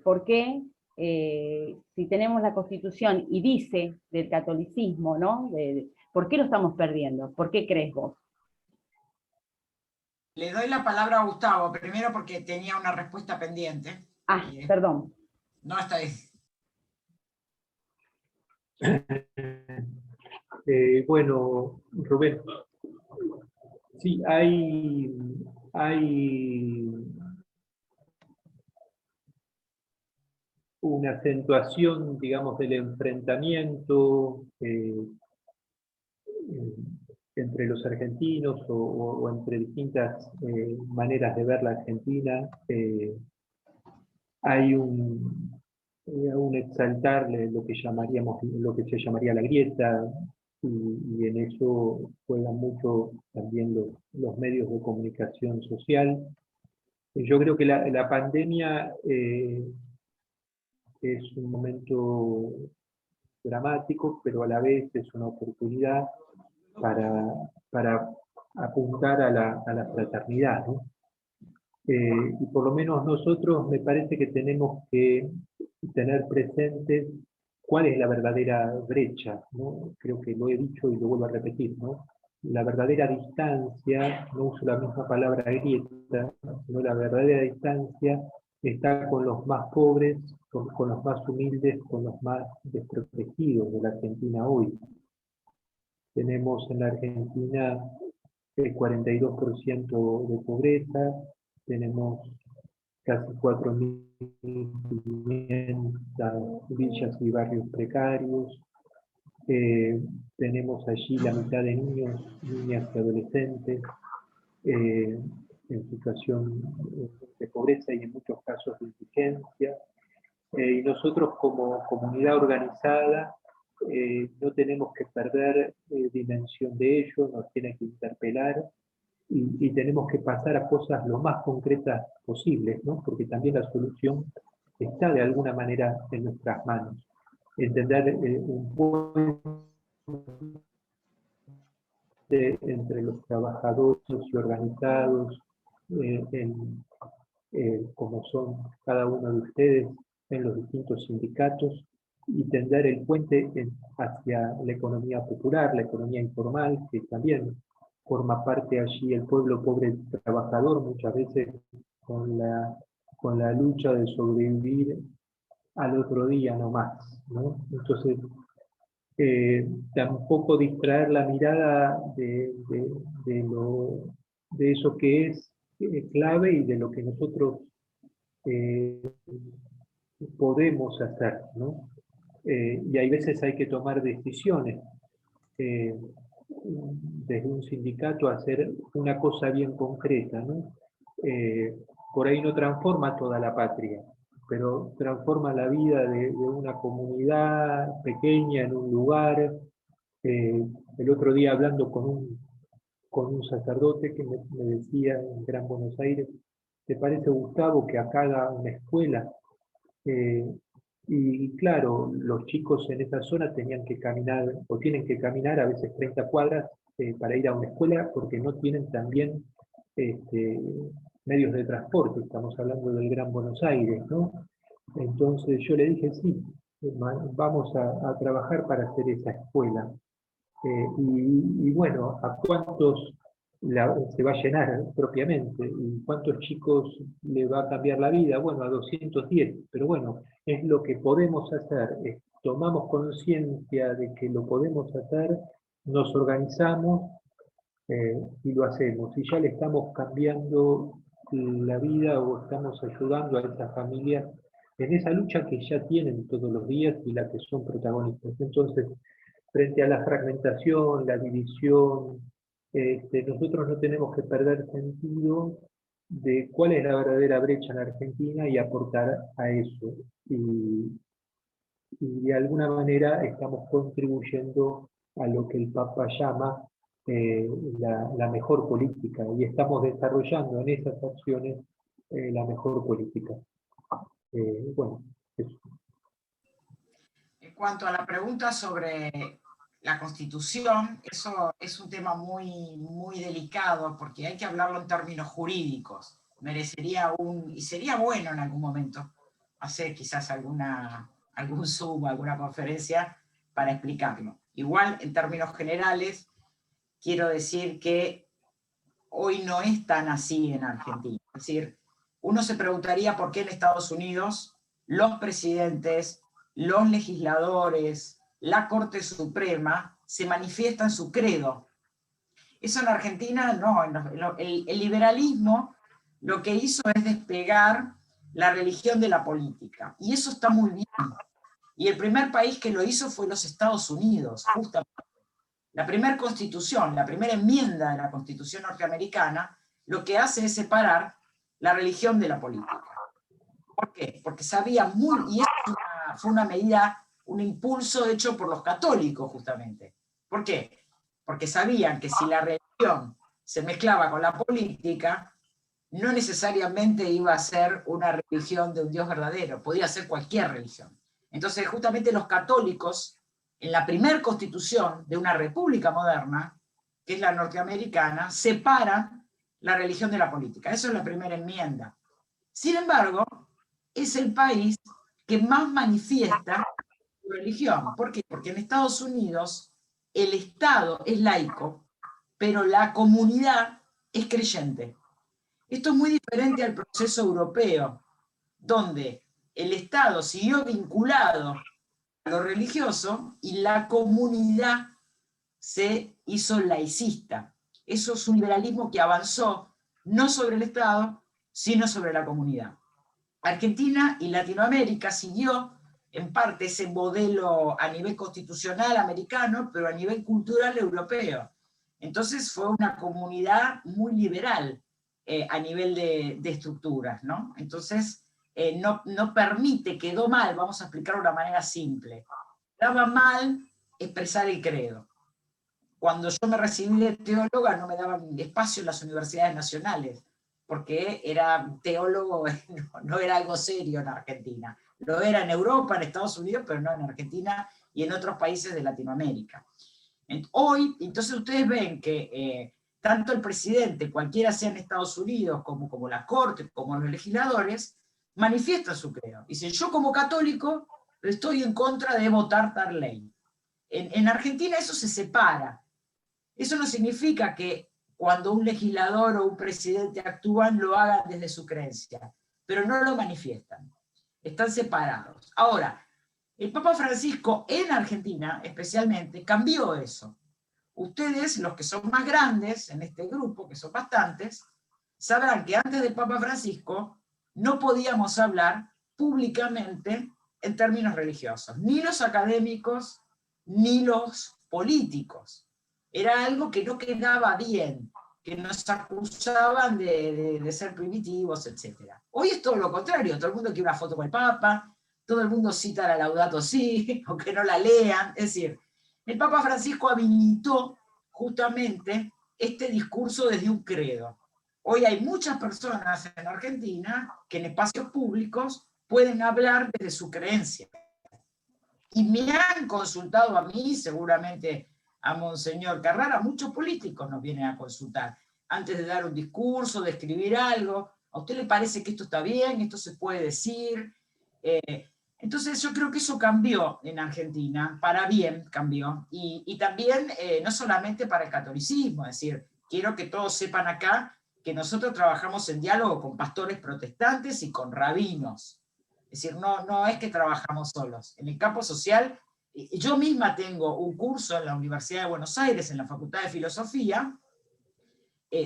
¿Por qué, si tenemos la Constitución y dice del catolicismo, ¿no? ¿Por qué lo estamos perdiendo? ¿Por qué crees vos?
Le doy la palabra a Gustavo, primero porque tenía una respuesta pendiente.
Ah, perdón.
No, está bien.
Bueno, Rubén, sí, hay una acentuación, digamos, del enfrentamiento entre los argentinos o entre distintas maneras de ver la Argentina. Hay un exaltar lo que se llamaría la grieta, y en eso juegan mucho también los medios de comunicación social. Yo creo que la pandemia es un momento dramático, pero a la vez es una oportunidad para apuntar a la fraternidad, ¿no? Y por lo menos nosotros me parece que tenemos que tener presente cuál es la verdadera brecha, ¿no? Creo que lo he dicho y lo vuelvo a repetir, ¿no? La verdadera distancia, no uso la misma palabra grieta, sino la verdadera distancia está con los más pobres, con los más humildes, con los más desprotegidos de la Argentina hoy. Tenemos en la Argentina el 42% de pobreza, tenemos casi 4.500 villas y barrios precarios, tenemos allí la mitad de niños, niñas y adolescentes en situación de pobreza y en muchos casos de indigencia. Y nosotros como comunidad organizada no tenemos que perder dimensión de ello, nos tiene que interpelar, y tenemos que pasar a cosas lo más concretas posibles, ¿no? Porque también la solución está de alguna manera en nuestras manos. Entender un puente entre los trabajadores y organizados, como son cada uno de ustedes en los distintos sindicatos, y tender el puente hacia la economía popular, la economía informal, que también forma parte allí el pueblo pobre trabajador, muchas veces con la lucha de sobrevivir al otro día nomás, ¿no? Entonces, tampoco distraer la mirada de eso que es clave y de lo que nosotros podemos hacer, ¿no? Y hay veces hay que tomar decisiones. Desde un sindicato hacer una cosa bien concreta, ¿no? Por ahí no transforma toda la patria, pero transforma la vida de una comunidad pequeña en un lugar. El otro día hablando con un sacerdote que me decía en Gran Buenos Aires, ¿te parece, Gustavo, que acá haga una escuela? Y claro, los chicos en esa zona tenían que caminar, o tienen que caminar a veces 30 cuadras para ir a una escuela, porque no tienen también medios de transporte. Estamos hablando del Gran Buenos Aires, ¿no? Entonces yo le dije, sí, vamos a trabajar para hacer esa escuela. Y bueno, ¿a cuántos se va a llenar propiamente. ¿Y cuántos chicos le va a cambiar la vida? Bueno, a 210, pero bueno, es lo que podemos hacer. Tomamos conciencia de que lo podemos hacer, nos organizamos y lo hacemos. Y ya le estamos cambiando la vida o estamos ayudando a esas familias en esa lucha que ya tienen todos los días y la que son protagonistas. Entonces, frente a la fragmentación, la división, nosotros no tenemos que perder sentido de cuál es la verdadera brecha en Argentina y aportar a eso. Y de alguna manera estamos contribuyendo a lo que el Papa llama la mejor política, y estamos desarrollando en esas acciones la mejor política. Bueno, eso.
En cuanto a la pregunta sobre la Constitución, eso es un tema muy delicado, porque hay que hablarlo en términos jurídicos. Merecería y sería bueno en algún momento hacer quizás algún Zoom, alguna conferencia para explicarlo. Igual, en términos generales, quiero decir que hoy no es tan así en Argentina. Es decir, uno se preguntaría por qué en Estados Unidos los presidentes, los legisladores, la Corte Suprema se manifiestan su credo. Eso en Argentina no. El liberalismo lo que hizo es despegar la religión de la política. Y eso está muy bien. Y el primer país que lo hizo fue los Estados Unidos, justamente. La primera constitución, la primera enmienda de la Constitución norteamericana, lo que hace es separar la religión de la política. ¿Por qué? Porque sabía y eso fue una medida, un impulso hecho por los católicos justamente. ¿Por qué? Porque sabían que si la religión se mezclaba con la política, no necesariamente iba a ser una religión de un Dios verdadero, podía ser cualquier religión. Entonces justamente los católicos, en la primera constitución de una república moderna, que es la norteamericana, separan la religión de la política. Eso es la primera enmienda. Sin embargo, es el país que más manifiesta su religión. ¿Por qué? Porque en Estados Unidos el Estado es laico, pero la comunidad es creyente. Esto es muy diferente al proceso europeo, donde el Estado siguió vinculado a lo religioso y la comunidad se hizo laicista. Eso es un liberalismo que avanzó no sobre el Estado, sino sobre la comunidad. Argentina y Latinoamérica siguió en parte ese modelo a nivel constitucional americano, pero a nivel cultural europeo. Entonces fue una comunidad muy liberal a nivel de estructuras, ¿no? Entonces no permite, quedó mal, vamos a explicarlo de una manera simple. Daba mal expresar el credo. Cuando yo me recibí de teóloga no me daban espacio en las universidades nacionales, porque era teólogo, no era algo serio en Argentina. Lo era en Europa, en Estados Unidos, pero no en Argentina y en otros países de Latinoamérica. Hoy, entonces ustedes ven que tanto el presidente, cualquiera sea en Estados Unidos, como la Corte, como los legisladores, manifiestan su credo. Dicen, yo como católico estoy en contra de votar tal ley. En Argentina eso se separa. Eso no significa que cuando un legislador o un presidente actúan lo hagan desde su creencia, pero no lo manifiestan. Están separados. Ahora, el Papa Francisco en Argentina especialmente cambió eso. Ustedes, los que son más grandes en este grupo, que son bastantes, sabrán que antes del Papa Francisco no podíamos hablar públicamente en términos religiosos, ni los académicos, ni los políticos. Era algo que no quedaba bien, que nos acusaban de ser primitivos, etc. Hoy es todo lo contrario, todo el mundo quiere una foto con el Papa, todo el mundo cita la Laudato Si, aunque no la lean. Es decir, el Papa Francisco habilitó justamente este discurso desde un credo. Hoy hay muchas personas en Argentina que en espacios públicos pueden hablar desde su creencia. Y me han consultado a mí, seguramente a Monseñor Carrara, muchos políticos nos vienen a consultar antes de dar un discurso, de escribir algo. ¿A usted le parece que esto está bien? ¿Esto se puede decir? Entonces yo creo que eso cambió en Argentina, para bien cambió, y también no solamente para el catolicismo, es decir, quiero que todos sepan acá que nosotros trabajamos en diálogo con pastores protestantes y con rabinos. Es decir, no es que trabajamos solos. En el campo social, yo misma tengo un curso en la Universidad de Buenos Aires, en la Facultad de Filosofía,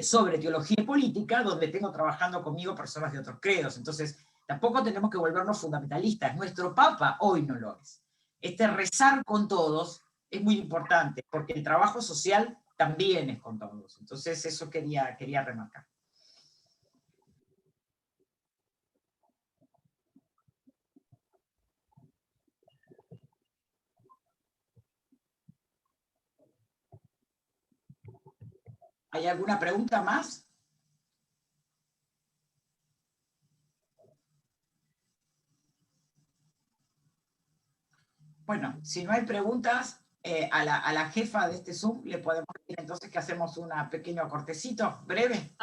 sobre teología política, donde tengo trabajando conmigo personas de otros credos. Entonces, tampoco tenemos que volvernos fundamentalistas. Nuestro Papa hoy no lo es. Este rezar con todos es muy importante, porque el trabajo social también es con todos. Entonces, eso quería remarcar. ¿Hay alguna pregunta más? Bueno, si no hay preguntas, a la jefa de este Zoom le podemos decir entonces que hacemos un pequeño cortecito breve.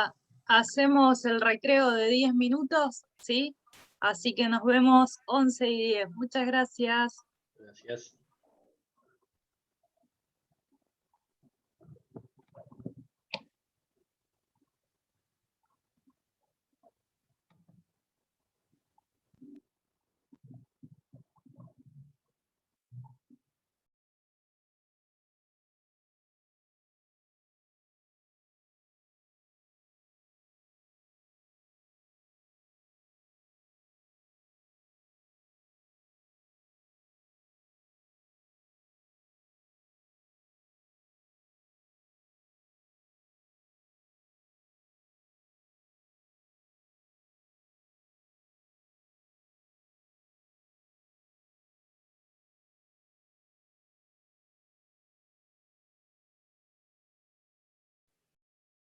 Hacemos el recreo de 10 minutos, ¿sí? Así que nos vemos 11:10. Muchas gracias.
Gracias.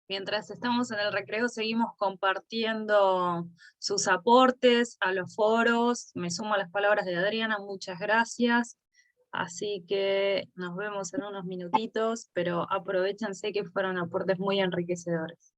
Mientras estamos en el recreo, seguimos compartiendo sus aportes a los foros. Me sumo a las palabras de Adriana, muchas gracias. Así que nos vemos en unos minutitos, pero aprovéchense que fueron aportes muy enriquecedores.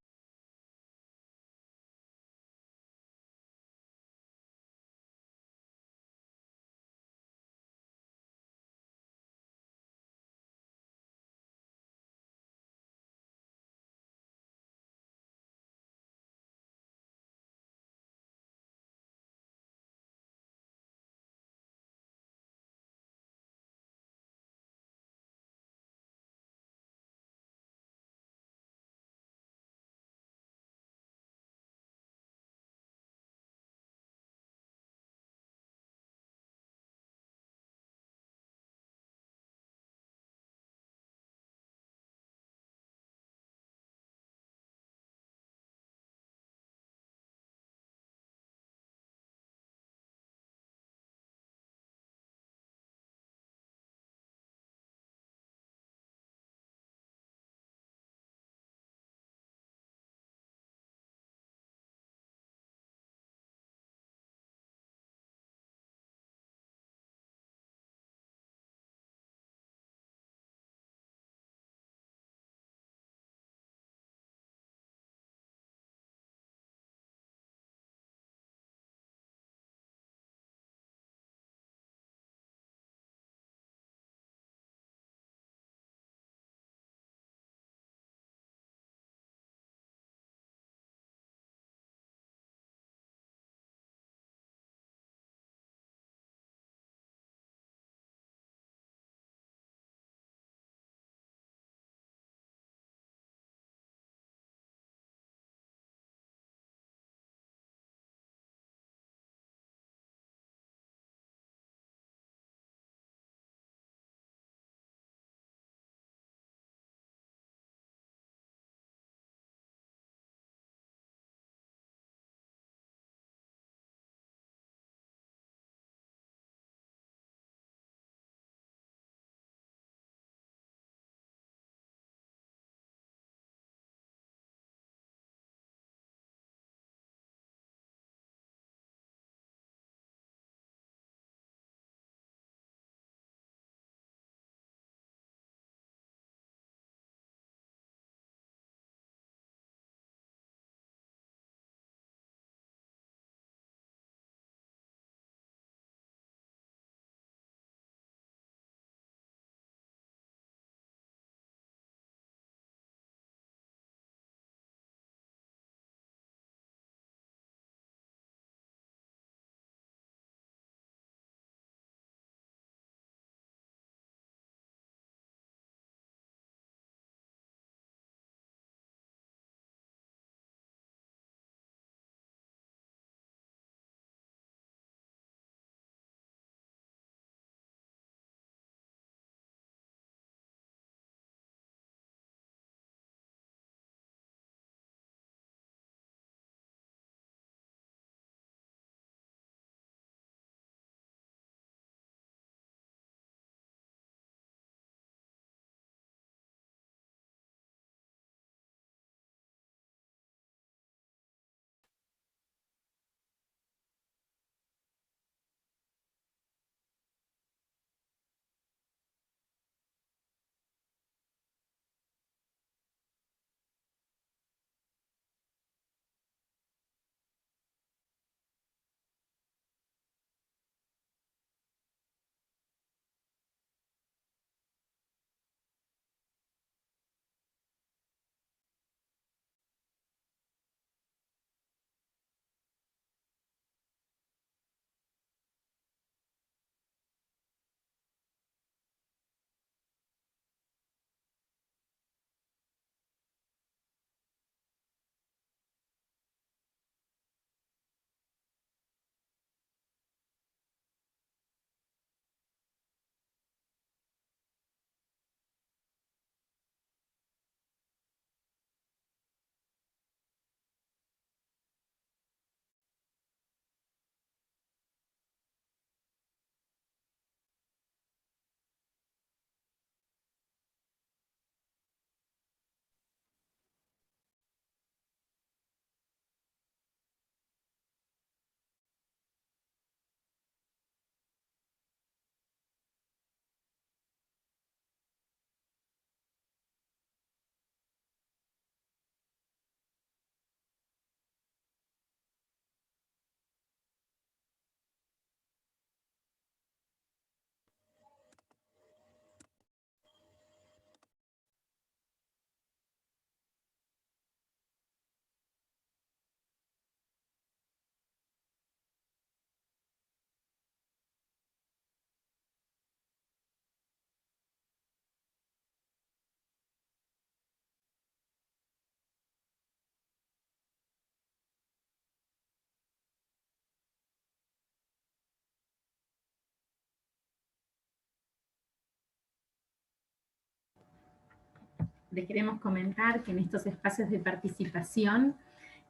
les queremos comentar que en estos espacios de participación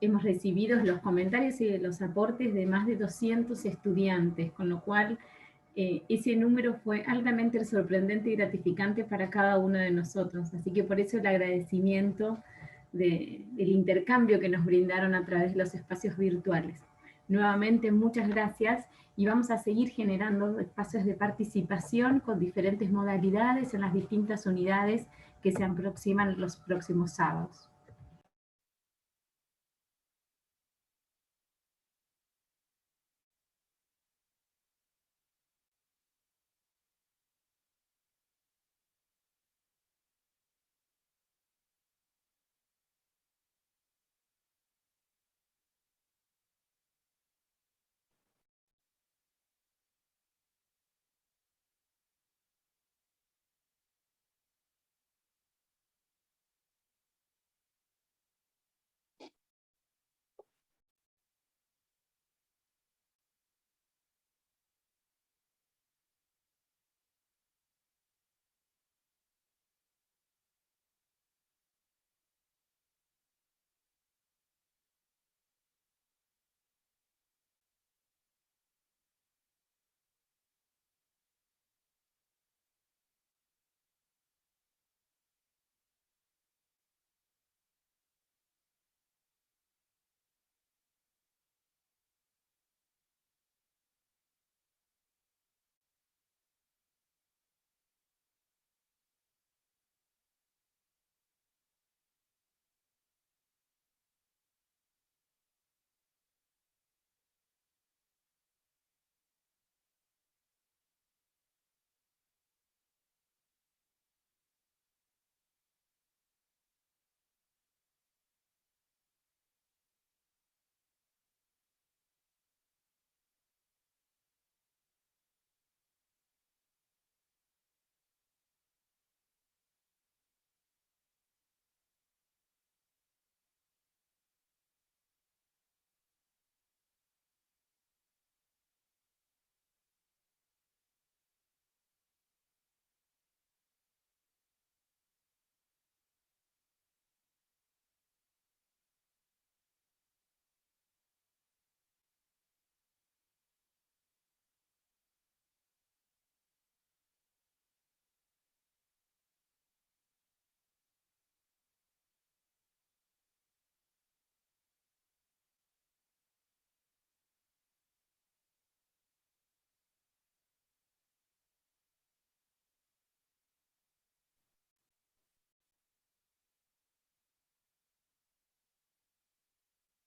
hemos recibido los comentarios y los aportes de más de 200 estudiantes, con lo cual ese número fue altamente sorprendente y gratificante para cada uno de nosotros. Así que por eso el agradecimiento del intercambio que nos brindaron a través de los espacios virtuales. Nuevamente, muchas gracias, y vamos a seguir generando espacios de participación con diferentes modalidades en las distintas unidades que se aproximan los próximos sábados.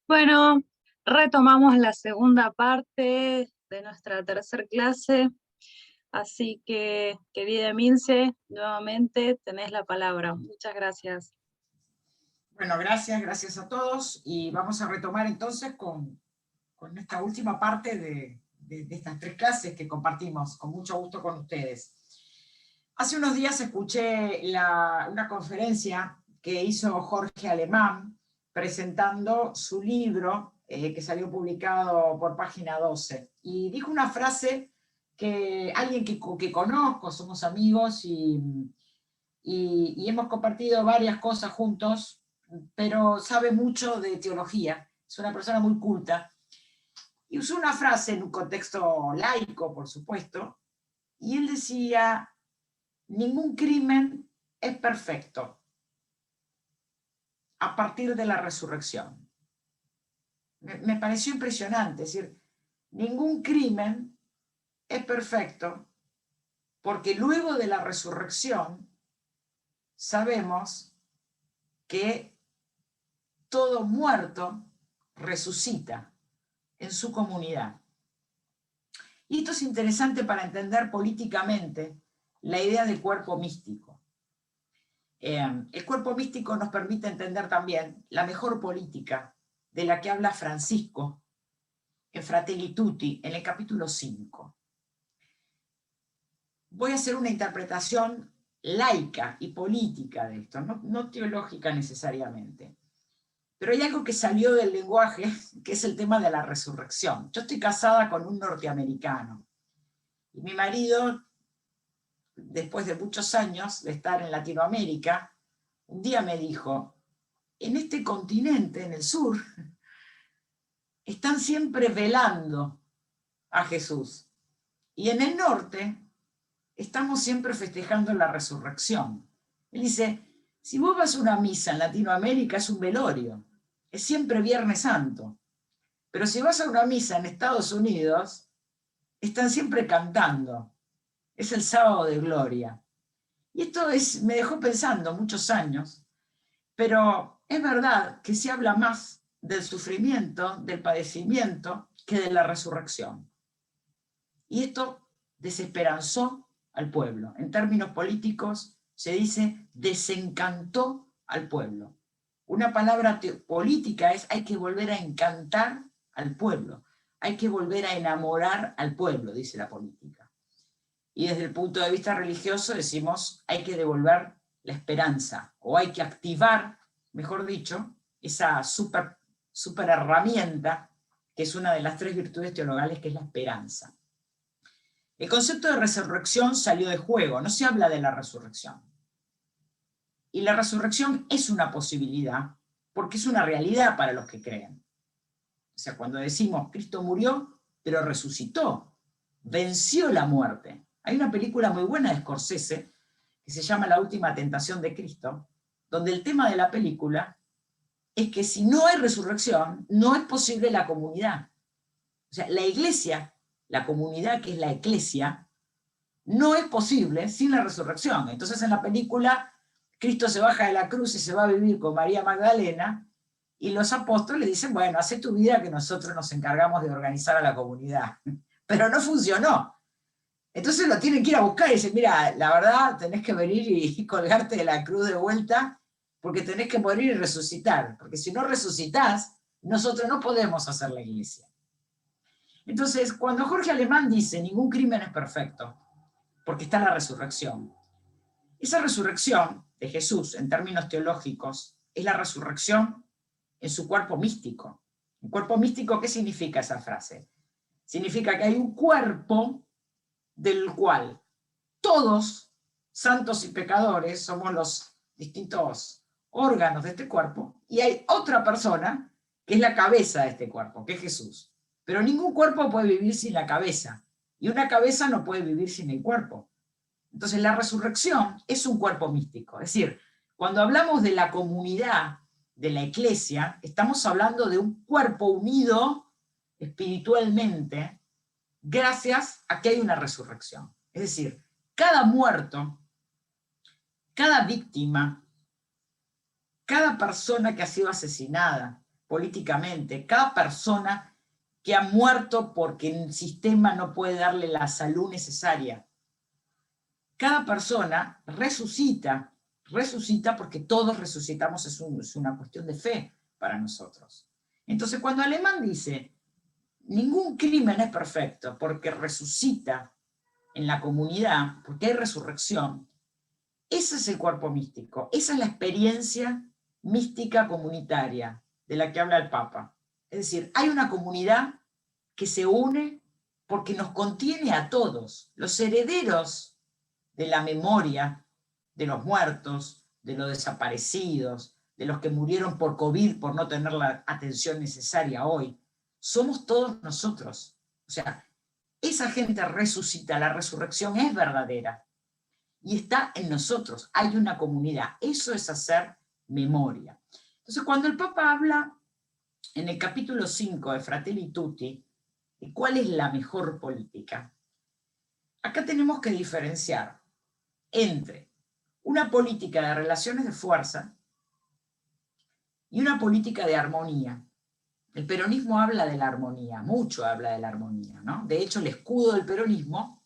Bueno, retomamos la segunda parte de nuestra tercera clase, así que, querida Emilce, nuevamente tenés la palabra. Muchas gracias.
Bueno, gracias a todos, y vamos a retomar entonces con esta última parte de estas 3 clases que compartimos con mucho gusto con ustedes. Hace unos días escuché una conferencia que hizo Jorge Alemán presentando su libro que salió publicado por Página 12, y dijo una frase que alguien que conozco, somos amigos y hemos compartido varias cosas juntos, pero sabe mucho de teología, es una persona muy culta, y usó una frase en un contexto laico, por supuesto, y él decía: ningún crimen es perfecto a partir de la resurrección. Me pareció impresionante, es decir, ningún crimen es perfecto porque luego de la resurrección sabemos que todo muerto resucita en su comunidad. Y esto es interesante para entender políticamente la idea del cuerpo místico. El cuerpo místico nos permite entender también la mejor política de la que habla Francisco en Fratelli Tutti, en el capítulo 5. Voy a hacer una interpretación laica y política de esto, no teológica necesariamente. Pero hay algo que salió del lenguaje, que es el tema de la resurrección. Yo estoy casada con un norteamericano, y mi marido, después de muchos años de estar en Latinoamérica, un día me dijo, en este continente, en el sur, están siempre velando a Jesús. Y en el norte, estamos siempre festejando la resurrección. Él dice, si vos vas a una misa en Latinoamérica es un velorio, es siempre Viernes Santo. Pero si vas a una misa en Estados Unidos, están siempre cantando. Es el sábado de gloria. Y esto me dejó pensando muchos años, pero es verdad que se habla más del sufrimiento, del padecimiento, que de la resurrección. Y esto desesperanzó al pueblo. En términos políticos se dice desencantó al pueblo. Una palabra política es hay que volver a encantar al pueblo, hay que volver a enamorar al pueblo, dice la política. Y desde el punto de vista religioso decimos hay que devolver la esperanza, o hay que activar, mejor dicho, esa super herramienta que es una de las 3 virtudes teologales, que es la esperanza. El concepto de resurrección salió de juego, no se habla de la resurrección. Y la resurrección es una posibilidad, porque es una realidad para los que creen. O sea, cuando decimos Cristo murió, pero resucitó, venció la muerte. Hay una película muy buena de Scorsese, que se llama La última tentación de Cristo, donde el tema de la película es que si no hay resurrección, no es posible la comunidad. O sea, la iglesia, la comunidad que es la eclesia, no es posible sin la resurrección. Entonces en la película, Cristo se baja de la cruz y se va a vivir con María Magdalena, y los apóstoles dicen, bueno, haz tu vida que nosotros nos encargamos de organizar a la comunidad. Pero no funcionó. Entonces lo tienen que ir a buscar y dicen, mira, la verdad tenés que venir y colgarte de la cruz de vuelta, porque tenés que morir y resucitar. Porque si no resucitás, nosotros no podemos hacer la iglesia. Entonces, cuando Jorge Alemán dice, ningún crimen es perfecto, porque está la resurrección. Esa resurrección de Jesús, en términos teológicos, es la resurrección en su cuerpo místico. ¿El cuerpo místico qué significa esa frase? Significa que hay un cuerpo del cual todos, santos y pecadores, somos los distintos órganos de este cuerpo, y hay otra persona que es la cabeza de este cuerpo, que es Jesús. Pero ningún cuerpo puede vivir sin la cabeza, y una cabeza no puede vivir sin el cuerpo. Entonces la resurrección es un cuerpo místico. Es decir, cuando hablamos de la comunidad de la iglesia, estamos hablando de un cuerpo unido espiritualmente gracias a que hay una resurrección. Es decir, cada muerto, cada víctima, cada persona que ha sido asesinada políticamente, cada persona que ha muerto porque el sistema no puede darle la salud necesaria, cada persona resucita porque todos resucitamos, es una cuestión de fe para nosotros. Entonces cuando Alemán dice, ningún crimen es perfecto porque resucita en la comunidad, porque hay resurrección, ese es el cuerpo místico, esa es la experiencia mística comunitaria de la que habla el Papa. Es decir, hay una comunidad que se une porque nos contiene a todos, los herederos de la memoria de los muertos, de los desaparecidos, de los que murieron por COVID, por no tener la atención necesaria hoy. Somos todos nosotros. O sea, esa gente resucita, la resurrección es verdadera. Y está en nosotros, hay una comunidad. Eso es hacer memoria. Entonces, cuando el Papa habla en el capítulo 5 de Fratelli Tutti, de cuál es la mejor política, acá tenemos que diferenciar entre una política de relaciones de fuerza y una política de armonía. El peronismo habla de la armonía, mucho habla de la armonía, ¿no? De hecho, el escudo del peronismo,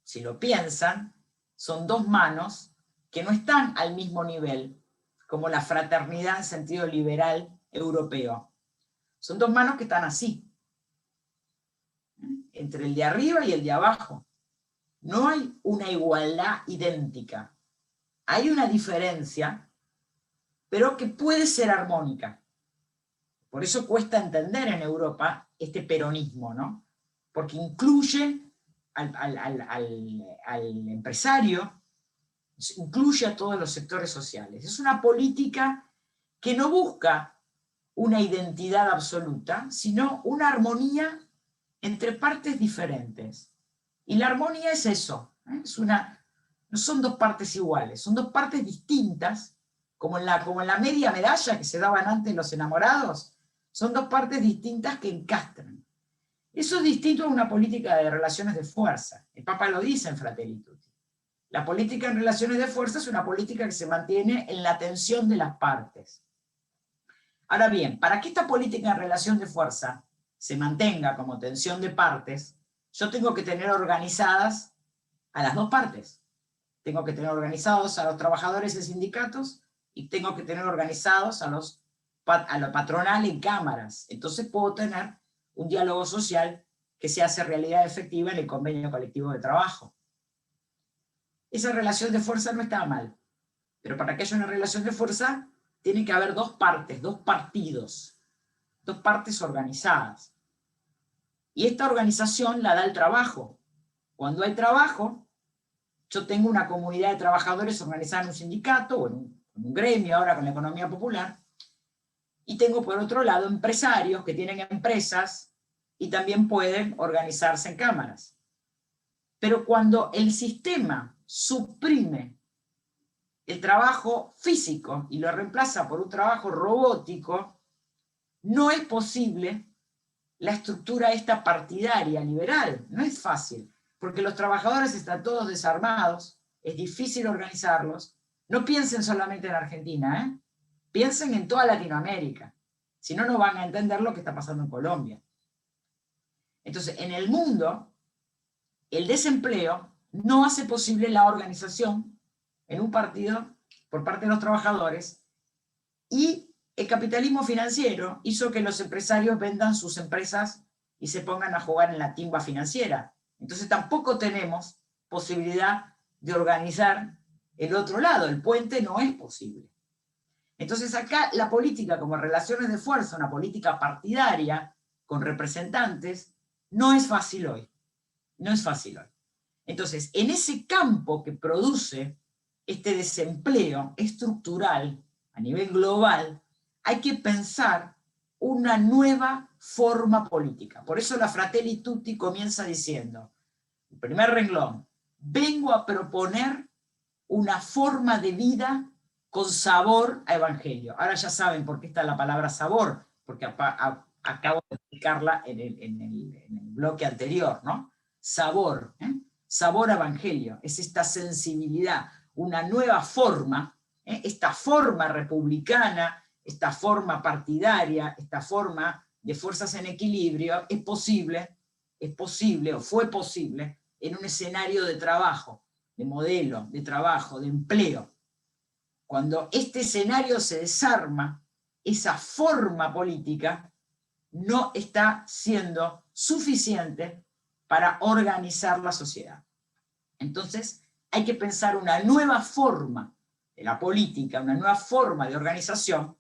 si lo piensan, son 2 manos que no están al mismo nivel, como la fraternidad en sentido liberal europeo. Son 2 manos que están así, entre el de arriba y el de abajo. No hay una igualdad idéntica. Hay una diferencia, pero que puede ser armónica. Por eso cuesta entender en Europa este peronismo, ¿no? Porque incluye al empresario, incluye a todos los sectores sociales. Es una política que no busca una identidad absoluta, sino una armonía entre partes diferentes. Y la armonía es eso, ¿eh? No son dos partes iguales, son dos partes distintas, como en la media medalla que se daban antes los enamorados, son dos partes distintas que encastran. Eso es distinto a una política de relaciones de fuerza. El Papa lo dice en Fratelli Tutti. La política en relaciones de fuerza es una política que se mantiene en la tensión de las partes. Ahora bien, para que esta política en relación de fuerza se mantenga como tensión de partes, yo tengo que tener organizadas a las dos partes. Tengo que tener organizados a los trabajadores y sindicatos y tengo que tener organizados a la patronal en cámaras. Entonces puedo tener un diálogo social que se hace realidad efectiva en el convenio colectivo de trabajo. Esa relación de fuerza no está mal, pero para que haya una relación de fuerza tiene que haber dos partes, dos partidos, dos partes organizadas. Y esta organización la da el trabajo. Cuando hay trabajo, yo tengo una comunidad de trabajadores organizada en un sindicato o en un gremio, ahora con la economía popular, y tengo por otro lado empresarios que tienen empresas y también pueden organizarse en cámaras. Pero cuando el sistema suprime el trabajo físico y lo reemplaza por un trabajo robótico, no es posible la estructura esta partidaria liberal. No es fácil, porque los trabajadores están todos desarmados, es difícil organizarlos. No piensen solamente en Argentina, ¿eh? Piensen en toda Latinoamérica. Si no, no van a entender lo que está pasando en Colombia. Entonces, en el mundo, el desempleo no hace posible la organización en un partido por parte de los trabajadores, y el capitalismo financiero hizo que los empresarios vendan sus empresas y se pongan a jugar en la timba financiera. Entonces tampoco tenemos posibilidad de organizar el otro lado, el puente no es posible. Entonces acá la política como relaciones de fuerza, una política partidaria con representantes, no es fácil hoy. No es fácil hoy. Entonces, en ese campo que produce este desempleo estructural a nivel global, hay que pensar una nueva forma política. Por eso la Fratelli Tutti comienza diciendo, el primer renglón, vengo a proponer una forma de vida con sabor a evangelio. Ahora ya saben por qué está la palabra sabor, porque acabo de explicarla en el bloque anterior, ¿no? Sabor, ¿eh? Sabor a evangelio, es esta sensibilidad, una nueva forma, esta forma republicana, esta forma partidaria, esta forma de fuerzas en equilibrio, es posible o fue posible en un escenario de trabajo, de modelo, de trabajo, de empleo. Cuando este escenario se desarma, esa forma política no está siendo suficiente para organizar la sociedad. Entonces, hay que pensar una nueva forma de la política, una nueva forma de organización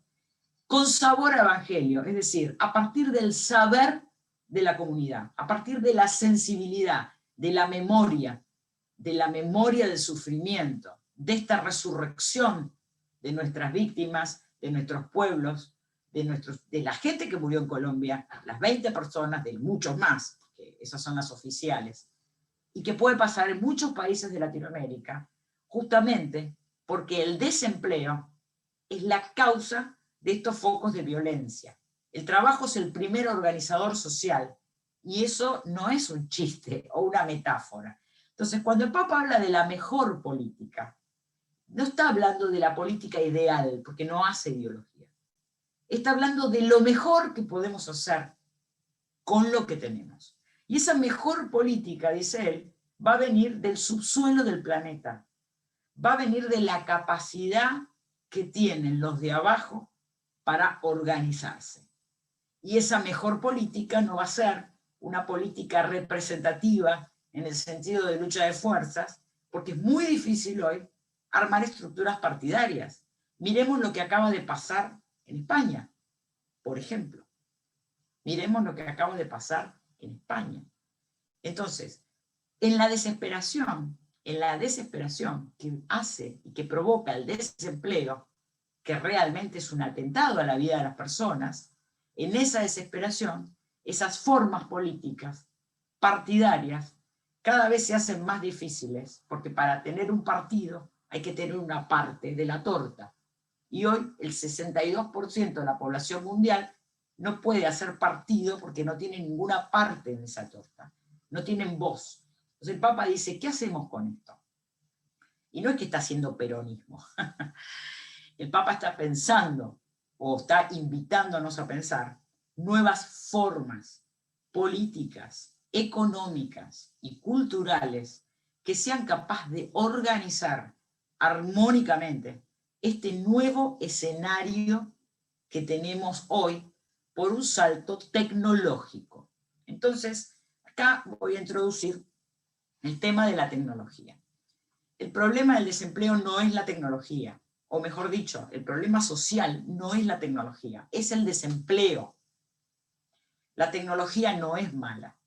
con sabor a evangelio, es decir, a partir del saber de la comunidad, a partir de la sensibilidad, de la memoria del sufrimiento, de esta resurrección de nuestras víctimas, de nuestros pueblos, de la gente que murió en Colombia, las 20 personas, de muchos más, que esas son las oficiales, y que puede pasar en muchos países de Latinoamérica, justamente porque el desempleo es la causa de estos focos de violencia. El trabajo es el primer organizador social, y eso no es un chiste o una metáfora. Entonces, cuando el Papa habla de la mejor política, no está hablando de la política ideal, porque no hace ideología. Está hablando de lo mejor que podemos hacer con lo que tenemos. Y esa mejor política, dice él, va a venir del subsuelo del planeta. Va a venir de la capacidad que tienen los de abajo para organizarse. Y esa mejor política no va a ser una política representativa en el sentido de lucha de fuerzas, porque es muy difícil hoy armar estructuras partidarias. Miremos lo que acaba de pasar en España, por ejemplo. Miremos lo que acaba de pasar en España. Entonces, en la desesperación, en la desesperación que hace y que provoca el desempleo, que realmente es un atentado a la vida de las personas, en esa desesperación, esas formas políticas, partidarias, cada vez se hacen más difíciles, porque para tener un partido hay que tener una parte de la torta. Y hoy el 62% de la población mundial no puede hacer partido porque no tiene ninguna parte en esa torta, no tienen voz. Entonces el Papa dice, ¿qué hacemos con esto? Y no es que está haciendo peronismo. El Papa está pensando, o está invitándonos a pensar, nuevas formas políticas, económicas y culturales que sean capaces de organizar armónicamente este nuevo escenario que tenemos hoy por un salto tecnológico. Entonces, acá voy a introducir el tema de la tecnología. El problema del desempleo no es la tecnología, o mejor dicho, el problema social no es la tecnología, es el desempleo. La tecnología no es mala.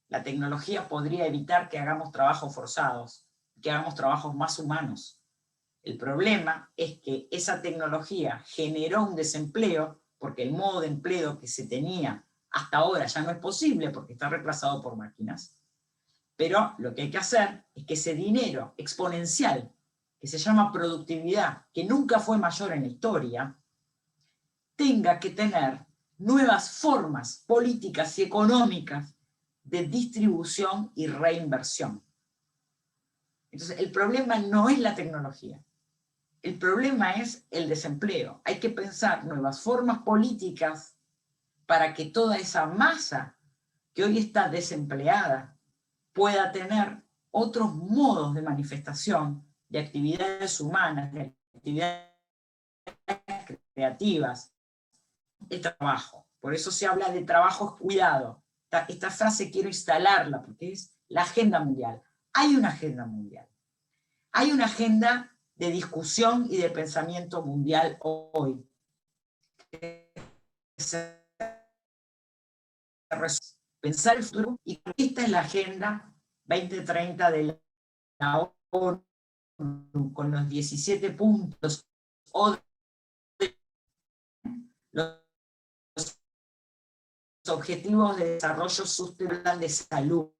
La tecnología podría evitar que hagamos trabajos forzados, que hagamos trabajos más humanos. El problema es que esa tecnología generó un desempleo, porque el modo de empleo que se tenía hasta ahora ya no es posible, porque está reemplazado por máquinas. Pero lo que hay que hacer es que ese dinero exponencial, que se llama productividad, que nunca fue mayor en la historia, tenga que tener nuevas formas políticas y económicas de distribución y reinversión. Entonces, el problema no es la tecnología, el problema es el desempleo. Hay que pensar nuevas formas políticas para que toda esa masa que hoy está desempleada pueda tener otros modos de manifestación de actividades humanas, de actividades creativas, el trabajo. Por eso se habla de trabajo cuidado. Esta frase quiero instalarla porque es la agenda mundial. Hay una agenda mundial. Hay una agenda de discusión y de pensamiento mundial hoy. Pensar el futuro, y esta es la agenda 2030 de la ONU, con los 17 puntos, o los objetivos de desarrollo sostenible de salud,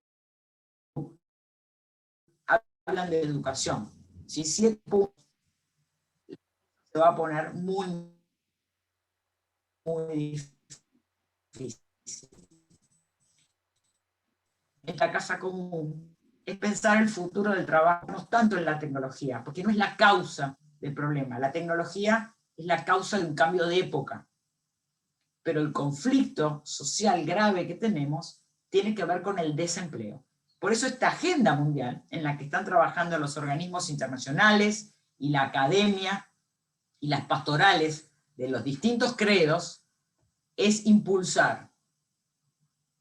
hablan de educación. Si 7 puntos se va a poner muy difícil. Esta casa común es pensar el futuro del trabajo, no tanto en la tecnología, porque no es la causa del problema. La tecnología es la causa de un cambio de época. Pero el conflicto social grave que tenemos tiene que ver con el desempleo. Por eso esta agenda mundial, en la que están trabajando los organismos internacionales y la academia y las pastorales de los distintos credos, es impulsar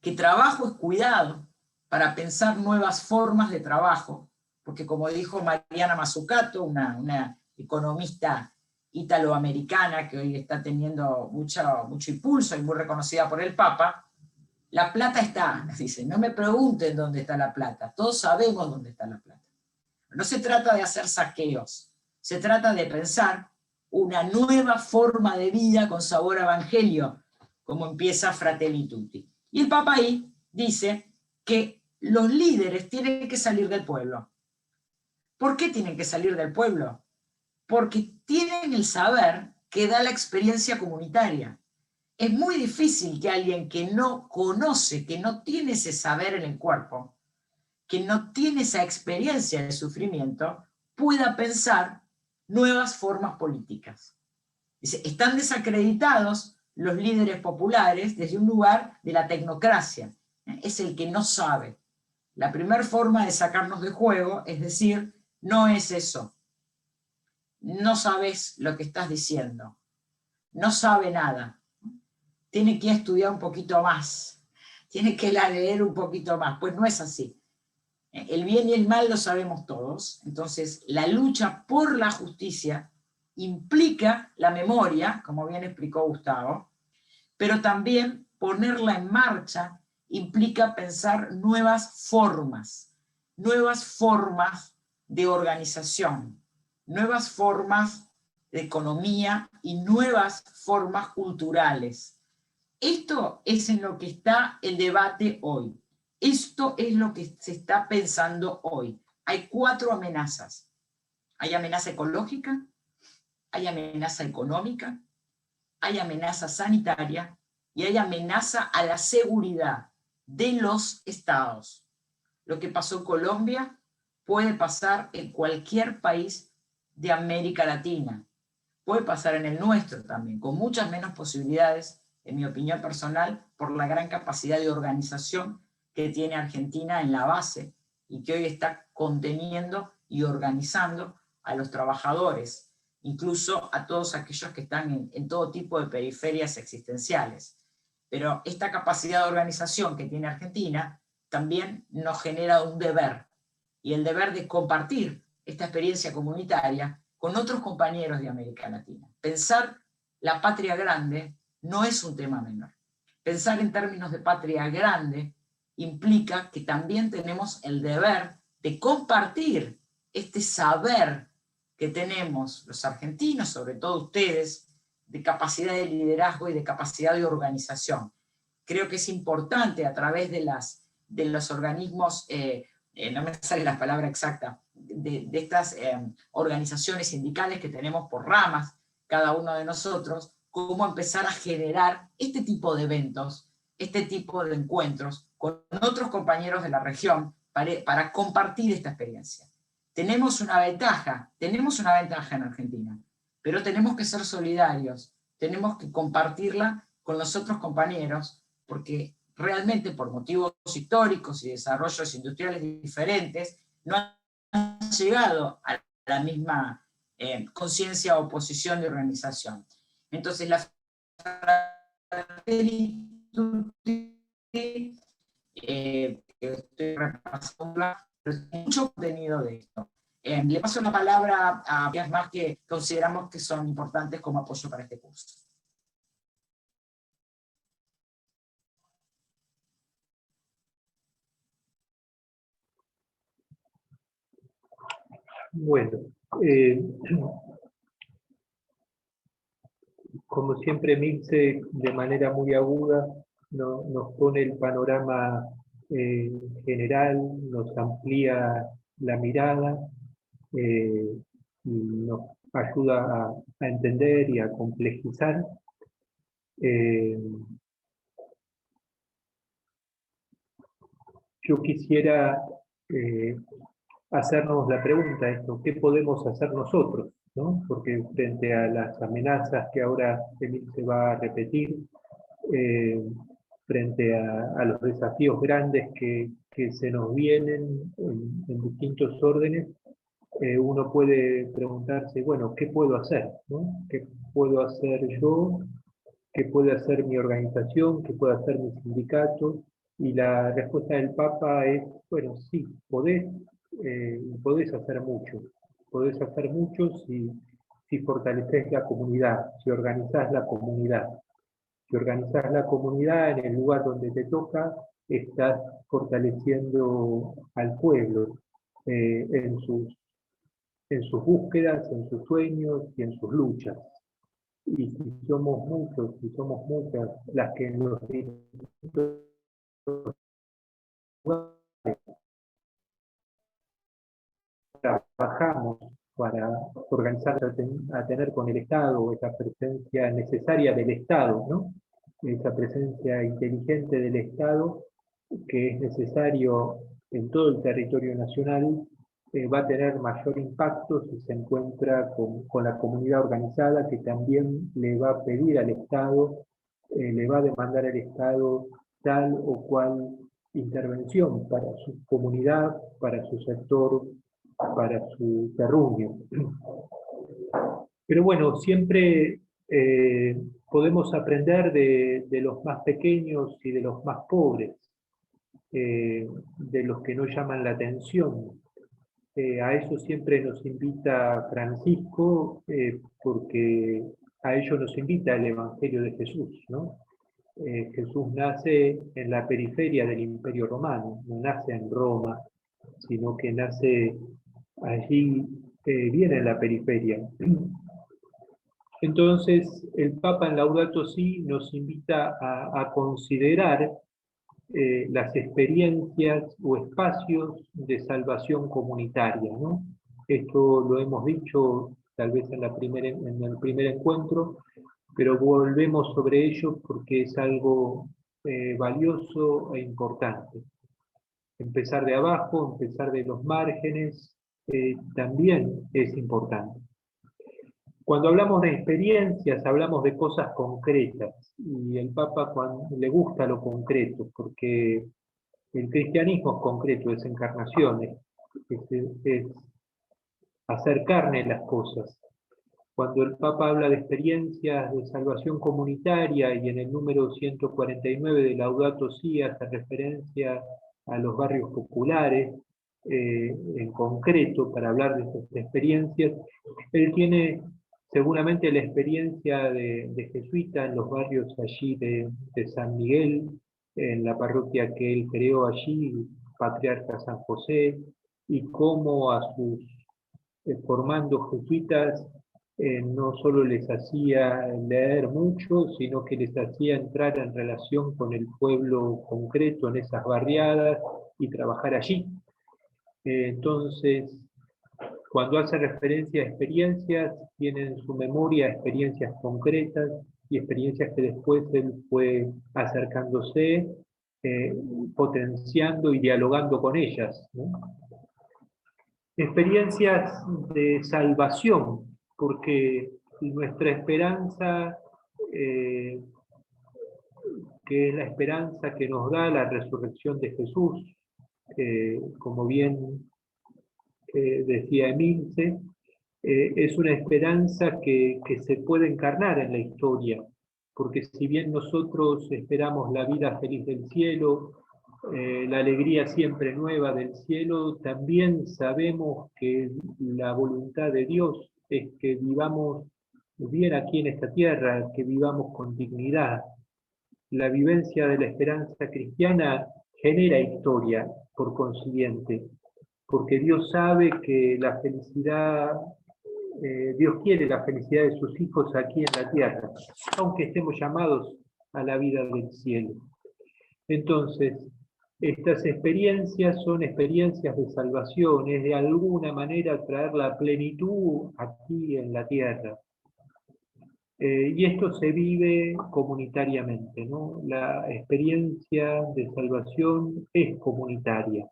que trabajo es cuidado para pensar nuevas formas de trabajo, porque como dijo Mariana Mazzucato, una economista italoamericana que hoy está teniendo mucho impulso y muy reconocida por el Papa, la plata está, dice, no me pregunten dónde está la plata, todos sabemos dónde está la plata. No se trata de hacer saqueos, se trata de pensar una nueva forma de vida con sabor a evangelio, como empieza Fratelli Tutti. Y el Papa ahí dice que los líderes tienen que salir del pueblo. ¿Por qué tienen que salir del pueblo? Porque tienen el saber que da la experiencia comunitaria. Es muy difícil que alguien que no conoce, que no tiene ese saber en el cuerpo, que no tiene esa experiencia de sufrimiento, pueda pensar nuevas formas políticas. Dice, están desacreditados los líderes populares desde un lugar de la tecnocracia. Es el que no sabe. La primera forma de sacarnos de juego es decir, no es eso. No sabes lo que estás diciendo. No sabe nada. Tiene que estudiar un poquito más. Tiene que leer un poquito más. Pues no es así. El bien y el mal lo sabemos todos. Entonces, la lucha por la justicia implica la memoria, como bien explicó Gustavo, pero también ponerla en marcha implica pensar nuevas formas nuevas formas de organización, nuevas formas de economía y nuevas formas culturales. Esto es en lo que está el debate hoy. Esto es lo que se está pensando hoy. Hay 4 amenazas. Hay amenaza ecológica, hay amenaza económica, hay amenaza sanitaria y hay amenaza a la seguridad de los estados. Lo que pasó en Colombia puede pasar en cualquier país de América Latina. Puede pasar en el nuestro también, con muchas menos posibilidades, en mi opinión personal, por la gran capacidad de organización que tiene Argentina en la base y que hoy está conteniendo y organizando a los trabajadores, incluso a todos aquellos que están en todo tipo de periferias existenciales. Pero esta capacidad de organización que tiene Argentina también nos genera un deber, y el deber de compartir esta experiencia comunitaria con otros compañeros de América Latina. Pensar la patria grande no es un tema menor. Pensar en términos de patria grande implica que también tenemos el deber de compartir este saber que tenemos los argentinos, sobre todo ustedes, de capacidad de liderazgo y de capacidad de organización. Creo que es importante a través de los organismos, no me sale la palabra exacta, de estas organizaciones sindicales que tenemos por ramas, cada uno de nosotros, cómo empezar a generar este tipo de eventos, este tipo de encuentros con otros compañeros de la región para compartir esta experiencia. Tenemos una ventaja en Argentina, pero tenemos que ser solidarios, tenemos que compartirla con los otros compañeros, porque realmente por motivos históricos y desarrollos industriales diferentes, no han llegado a la misma conciencia o posición de organización. Entonces la estoy repasando, pero hay mucho contenido de esto. Le paso la palabra a varias más que consideramos que son importantes como apoyo para este curso.
Bueno, como siempre Milce, de manera muy aguda, nos pone el panorama general, nos amplía la mirada, y nos ayuda a entender y a complejizar. Yo quisiera hacernos la pregunta, ¿qué podemos hacer nosotros? ¿No? Porque frente a las amenazas que ahora Emil se va a repetir, frente a los desafíos grandes que se nos vienen en distintos órdenes, uno puede preguntarse, bueno, ¿qué puedo hacer? ¿No? ¿Qué puedo hacer yo? ¿Qué puede hacer mi organización? ¿Qué puede hacer mi sindicato? Y la respuesta del Papa es, bueno, sí, podés hacer mucho. Podés hacer mucho si fortaleces la comunidad, si organizás la comunidad. Si organizás la comunidad en el lugar donde te toca, estás fortaleciendo al pueblo en sus búsquedas, en sus sueños y en sus luchas. Y si somos muchos, si somos muchas las que nos trabajamos para organizar a tener con el Estado esa presencia necesaria del Estado, ¿no? Esa presencia inteligente del Estado que es necesario en todo el territorio nacional, va a tener mayor impacto si se encuentra con la comunidad organizada, que también le va a pedir al Estado, le va a demandar al Estado tal o cual intervención para su comunidad, para su sector, para su terruño. Pero bueno, siempre podemos aprender de los más pequeños y de los más pobres, de los que no llaman la atención. A eso siempre nos invita Francisco, porque a ello nos invita el Evangelio de Jesús, ¿no? Jesús nace en la periferia del Imperio Romano, no nace en Roma, sino que nace allí, bien en la periferia. Entonces, el Papa en Laudato Si nos invita a considerar las experiencias o espacios de salvación comunitaria, ¿no? Esto lo hemos dicho tal vez en el primer encuentro, pero volvemos sobre ello porque es algo valioso e importante. Empezar de abajo, empezar de los márgenes, también es importante. Cuando hablamos de experiencias, hablamos de cosas concretas, y el Papa le gusta lo concreto, porque el cristianismo es concreto, es encarnación, es hacer carne las cosas. Cuando el Papa habla de experiencias de salvación comunitaria, y en el número 149 de Laudato Si hace referencia a los barrios populares, en concreto, para hablar de estas experiencias, él tiene seguramente la experiencia de jesuita en los barrios allí de San Miguel, en la parroquia que él creó allí, Patriarca San José, y cómo a sus formando jesuitas no solo les hacía leer mucho, sino que les hacía entrar en relación con el pueblo concreto en esas barriadas y trabajar allí. Entonces, cuando hace referencia a experiencias, tiene en su memoria experiencias concretas y experiencias que después él fue acercándose, potenciando y dialogando con ellas, ¿no? Experiencias de salvación, porque nuestra esperanza, que es la esperanza que nos da la resurrección de Jesús, como bien decía Emilce, es una esperanza que se puede encarnar en la historia, porque si bien nosotros esperamos la vida feliz del cielo, la alegría siempre nueva del cielo, también sabemos que la voluntad de Dios es que vivamos bien aquí en esta tierra, que vivamos con dignidad. La vivencia de la esperanza cristiana genera historia, por consiguiente, porque Dios sabe que la felicidad, Dios quiere la felicidad de sus hijos aquí en la tierra, aunque estemos llamados a la vida del cielo. Entonces, estas experiencias son experiencias de salvación, es de alguna manera traer la plenitud aquí en la tierra. Y esto se vive comunitariamente, ¿no? La experiencia de salvación es comunitaria.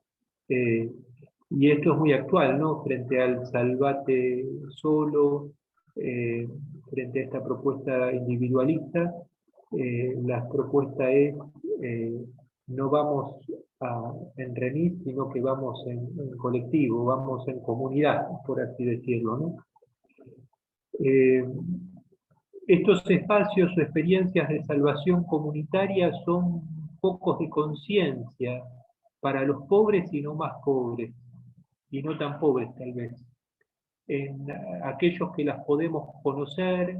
Y esto es muy actual, ¿no? Frente al salvate solo, frente a esta propuesta individualista, la propuesta es no vamos en remis, sino que vamos en colectivo, vamos en comunidad, por así decirlo, ¿no? Estos espacios o experiencias de salvación comunitaria son focos de conciencia para los pobres y no más pobres, y no tan pobres tal vez. En aquellos que las podemos conocer,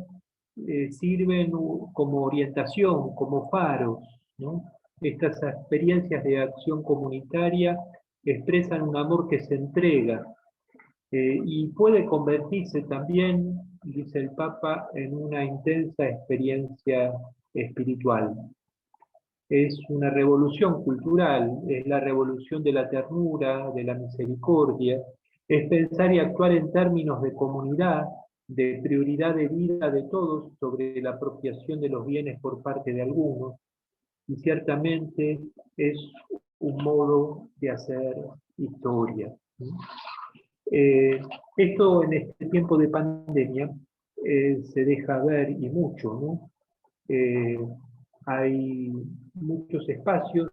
sirven como orientación, como faros, ¿no? Estas experiencias de acción comunitaria expresan un amor que se entrega, y puede convertirse también, dice el Papa, en una intensa experiencia espiritual. Es una revolución cultural, es la revolución de la ternura, de la misericordia, es pensar y actuar en términos de comunidad, de prioridad de vida de todos sobre la apropiación de los bienes por parte de algunos, y ciertamente es un modo de hacer historia. Esto en este tiempo de pandemia se deja ver, y mucho, ¿no? Hay muchos espacios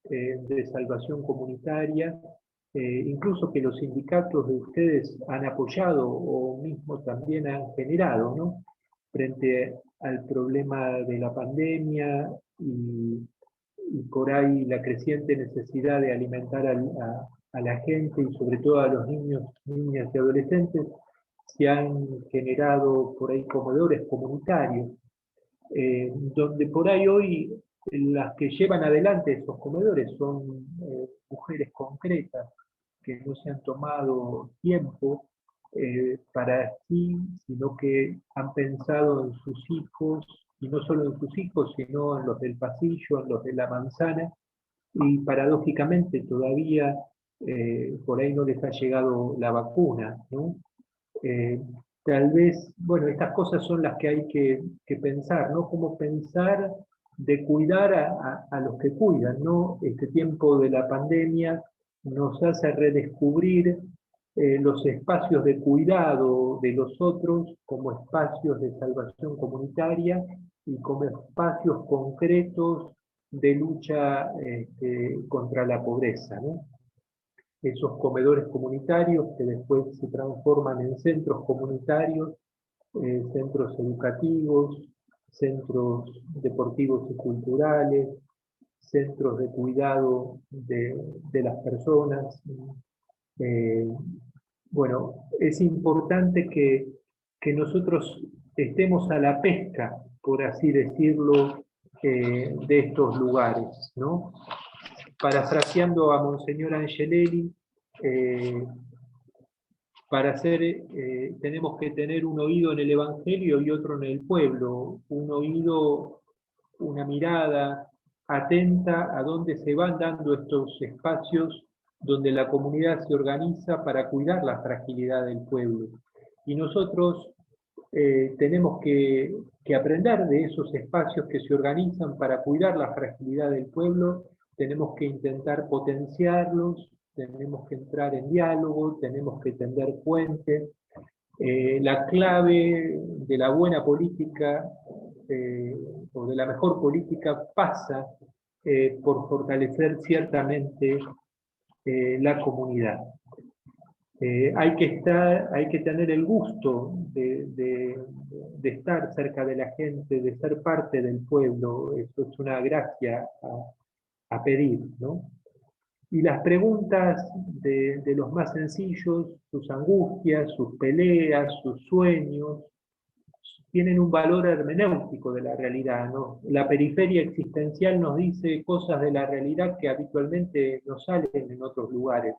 de salvación comunitaria, incluso que los sindicatos de ustedes han apoyado o mismo también han generado, ¿no? Frente al problema de la pandemia y por ahí la creciente necesidad de alimentar a la gente y sobre todo a los niños, niñas y adolescentes, se han generado por ahí comedores comunitarios, donde por ahí hoy las que llevan adelante esos comedores son mujeres concretas, que no se han tomado tiempo para sí, sino que han pensado en sus hijos, y no solo en sus hijos, sino en los del pasillo, en los de la manzana, y paradójicamente todavía por ahí no les ha llegado la vacuna, ¿no? Tal vez, bueno, estas cosas son las que hay que pensar, ¿no? Cómo pensar de cuidar a los que cuidan, ¿no? Este tiempo de la pandemia nos hace redescubrir los espacios de cuidado de los otros como espacios de salvación comunitaria y como espacios concretos de lucha contra la pobreza, ¿no? Esos comedores comunitarios que después se transforman en centros comunitarios, centros educativos, centros deportivos y culturales, centros de cuidado de las personas. Bueno, es importante que nosotros estemos a la pesca, por así decirlo, de estos lugares, ¿no? Parafraseando a Monseñor Angelelli, tenemos que tener un oído en el Evangelio y otro en el pueblo, un oído, una mirada atenta a dónde se van dando estos espacios donde la comunidad se organiza para cuidar la fragilidad del pueblo. Y nosotros tenemos que aprender de esos espacios que se organizan para cuidar la fragilidad del pueblo, tenemos que intentar potenciarlos, tenemos que entrar en diálogo, tenemos que tender puentes. La clave de la buena política o de la mejor política pasa por fortalecer ciertamente la comunidad. Hay que tener el gusto de estar cerca de la gente, de ser parte del pueblo. Eso es una gracia a pedir, ¿no? Y las preguntas de los más sencillos, sus angustias, sus peleas, sus sueños, tienen un valor hermenéutico de la realidad, ¿no? La periferia existencial nos dice cosas de la realidad que habitualmente no salen en otros lugares.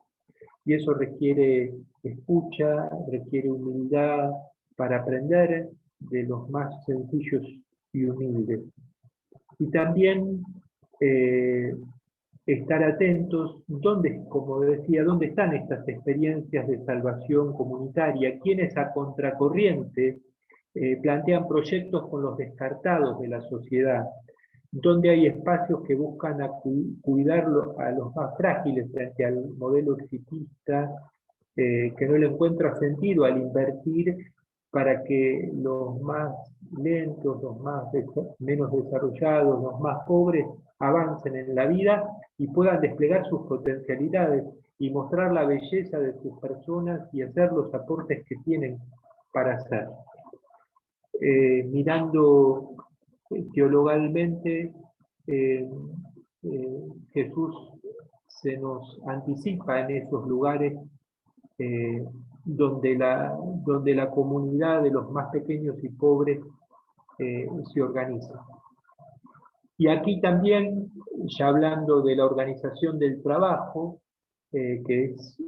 Y eso requiere escucha, requiere humildad para aprender de los más sencillos y humildes. Y también estar atentos, como decía, dónde están estas experiencias de salvación comunitaria, quiénes a contracorriente plantean proyectos con los descartados de la sociedad, donde hay espacios que buscan cuidar a los más frágiles frente al modelo exitista, que no le encuentra sentido al invertir para que los más lentos, los menos desarrollados, los más pobres, avancen en la vida y puedan desplegar sus potencialidades y mostrar la belleza de sus personas y hacer los aportes que tienen para hacer. Mirando teologalmente, Jesús se nos anticipa en esos lugares donde la comunidad de los más pequeños y pobres se organiza. Y aquí también, ya hablando de la organización del trabajo, que es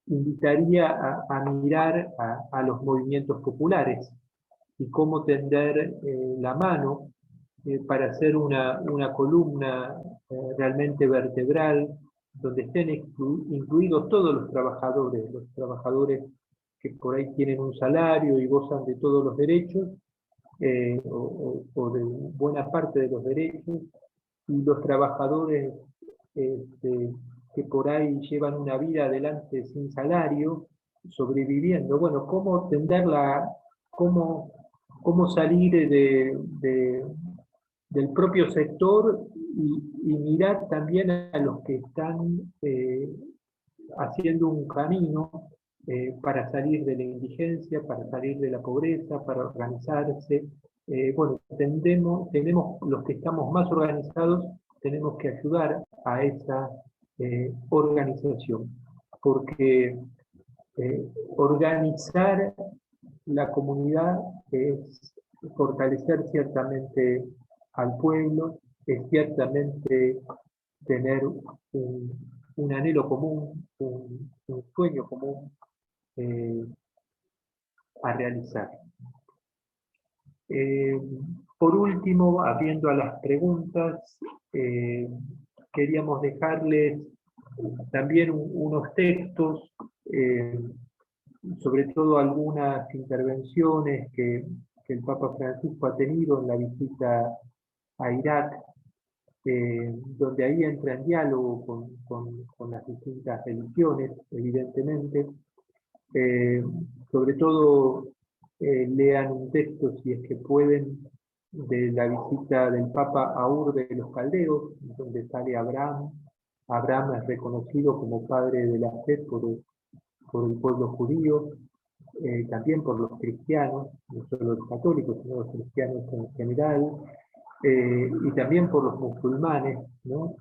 invitaría a mirar a los movimientos populares y cómo tender la mano para hacer una columna realmente vertebral, donde estén incluidos todos los trabajadores que por ahí tienen un salario y gozan de todos los derechos, o de buena parte de los derechos, y los trabajadores que por ahí llevan una vida adelante sin salario, sobreviviendo. Bueno, cómo tenderla, cómo salir del propio sector y mirar también a los que están haciendo un camino para salir de la indigencia, para salir de la pobreza, para organizarse. Bueno, tenemos los que estamos más organizados, tenemos que ayudar a esa organización, porque organizar la comunidad es fortalecer ciertamente al pueblo, es ciertamente tener un anhelo común, un sueño común a realizar. Por último, abriendo a las preguntas, queríamos dejarles también unos textos, sobre todo algunas intervenciones que el Papa Francisco ha tenido en la visita a Irak, donde ahí entra en diálogo con las distintas religiones, evidentemente. Sobre todo, lean un texto, si es que pueden, de la visita del Papa a Ur de los Caldeos, donde sale Abraham. Abraham es reconocido como padre de la fe por el pueblo judío, también por los cristianos, no solo los católicos, sino los cristianos en general, y también por los musulmanes, ¿no?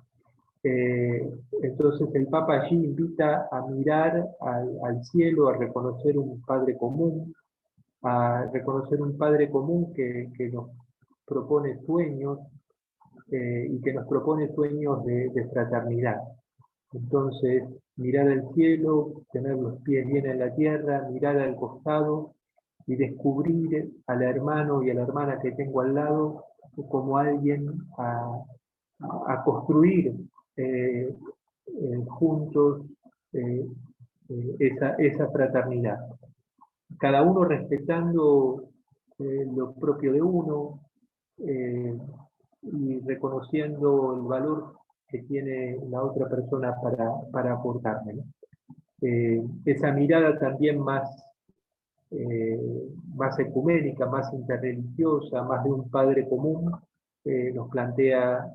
Entonces el Papa allí invita a mirar al cielo, a reconocer un Padre común, que nos propone sueños, y que nos propone sueños de fraternidad. Entonces, mirar al cielo, tener los pies bien en la tierra, mirar al costado y descubrir al hermano y a la hermana que tengo al lado como alguien a construir juntos esa fraternidad. Cada uno respetando lo propio de uno y reconociendo el valor que tiene la otra persona para aportarme, ¿no? Esa mirada también más ecuménica, más interreligiosa, más de un padre común, nos plantea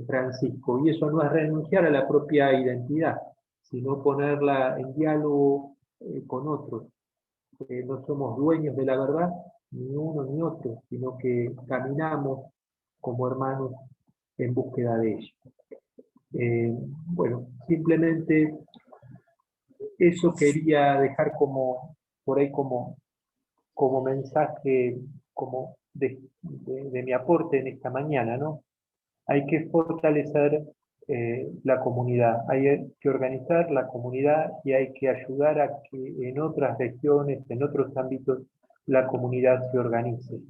Francisco. Y eso no es renunciar a la propia identidad, sino ponerla en diálogo con otros. No somos dueños de la verdad, ni uno ni otro, sino que caminamos como hermanos en búsqueda de ella. Bueno, simplemente eso quería dejar por ahí como mensaje, como de mi aporte en esta mañana, ¿no? Hay que fortalecer la comunidad, hay que organizar la comunidad y hay que ayudar a que en otras regiones, en otros ámbitos, la comunidad se organice.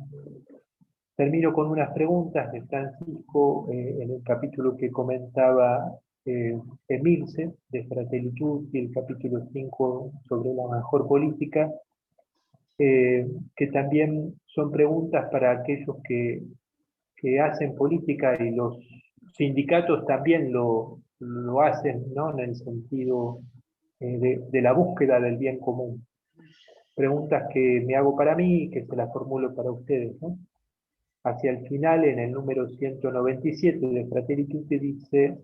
Termino con unas preguntas de Francisco en el capítulo que comentaba Emilce, de Fratelli Tutti, el capítulo 5 sobre la mejor política, que también son preguntas para aquellos que hacen política, y los sindicatos también lo hacen, ¿no? En el sentido de la búsqueda del bien común. Preguntas que me hago para mí y que se las formulo para ustedes, ¿no? Hacia el final, en el número 197 de Fratelli Tutti, dice: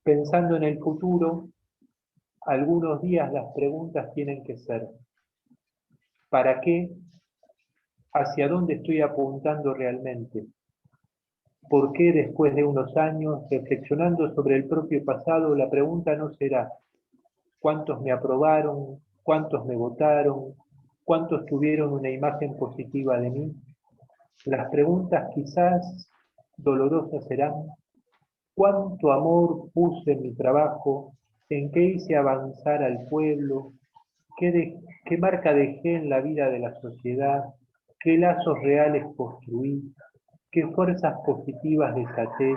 pensando en el futuro, algunos días las preguntas tienen que ser: ¿para qué? ¿Hacia dónde estoy apuntando realmente? ¿Por qué después de unos años, reflexionando sobre el propio pasado, la pregunta no será cuántos me aprobaron, cuántos me votaron, cuántos tuvieron una imagen positiva de mí? Las preguntas quizás dolorosas serán: ¿cuánto amor puse en mi trabajo? ¿En qué hice avanzar al pueblo? ¿Qué marca dejé en la vida de la sociedad? ¿Qué lazos reales construí? ¿Qué fuerzas positivas desaté?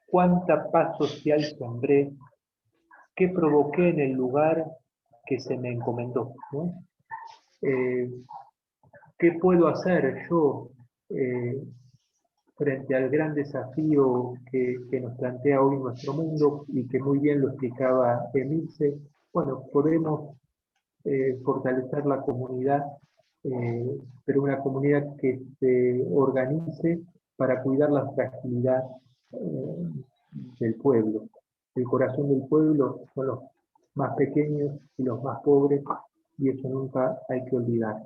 ¿Cuánta paz social sembré? ¿Qué provoqué en el lugar que se me encomendó? ¿No? ¿Qué puedo hacer yo frente al gran desafío que nos plantea hoy nuestro mundo, y que muy bien lo explicaba Emilce? Bueno, podemos fortalecer la comunidad, pero una comunidad que se organice para cuidar la fragilidad del pueblo. El corazón del pueblo son los más pequeños y los más pobres, y eso nunca hay que olvidar.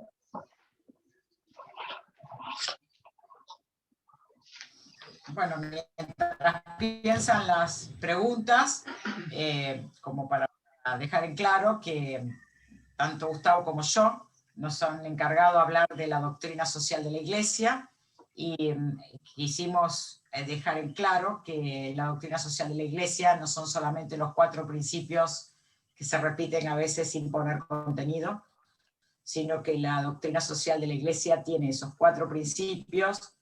Bueno, mientras piensan las preguntas, como para dejar en claro que tanto Gustavo como yo nos han encargado de hablar de la doctrina social de la Iglesia, y quisimos dejar en claro que la doctrina social de la Iglesia no son solamente los 4 principios que se repiten a veces sin poner contenido, sino que la doctrina social de la Iglesia tiene esos 4 principios,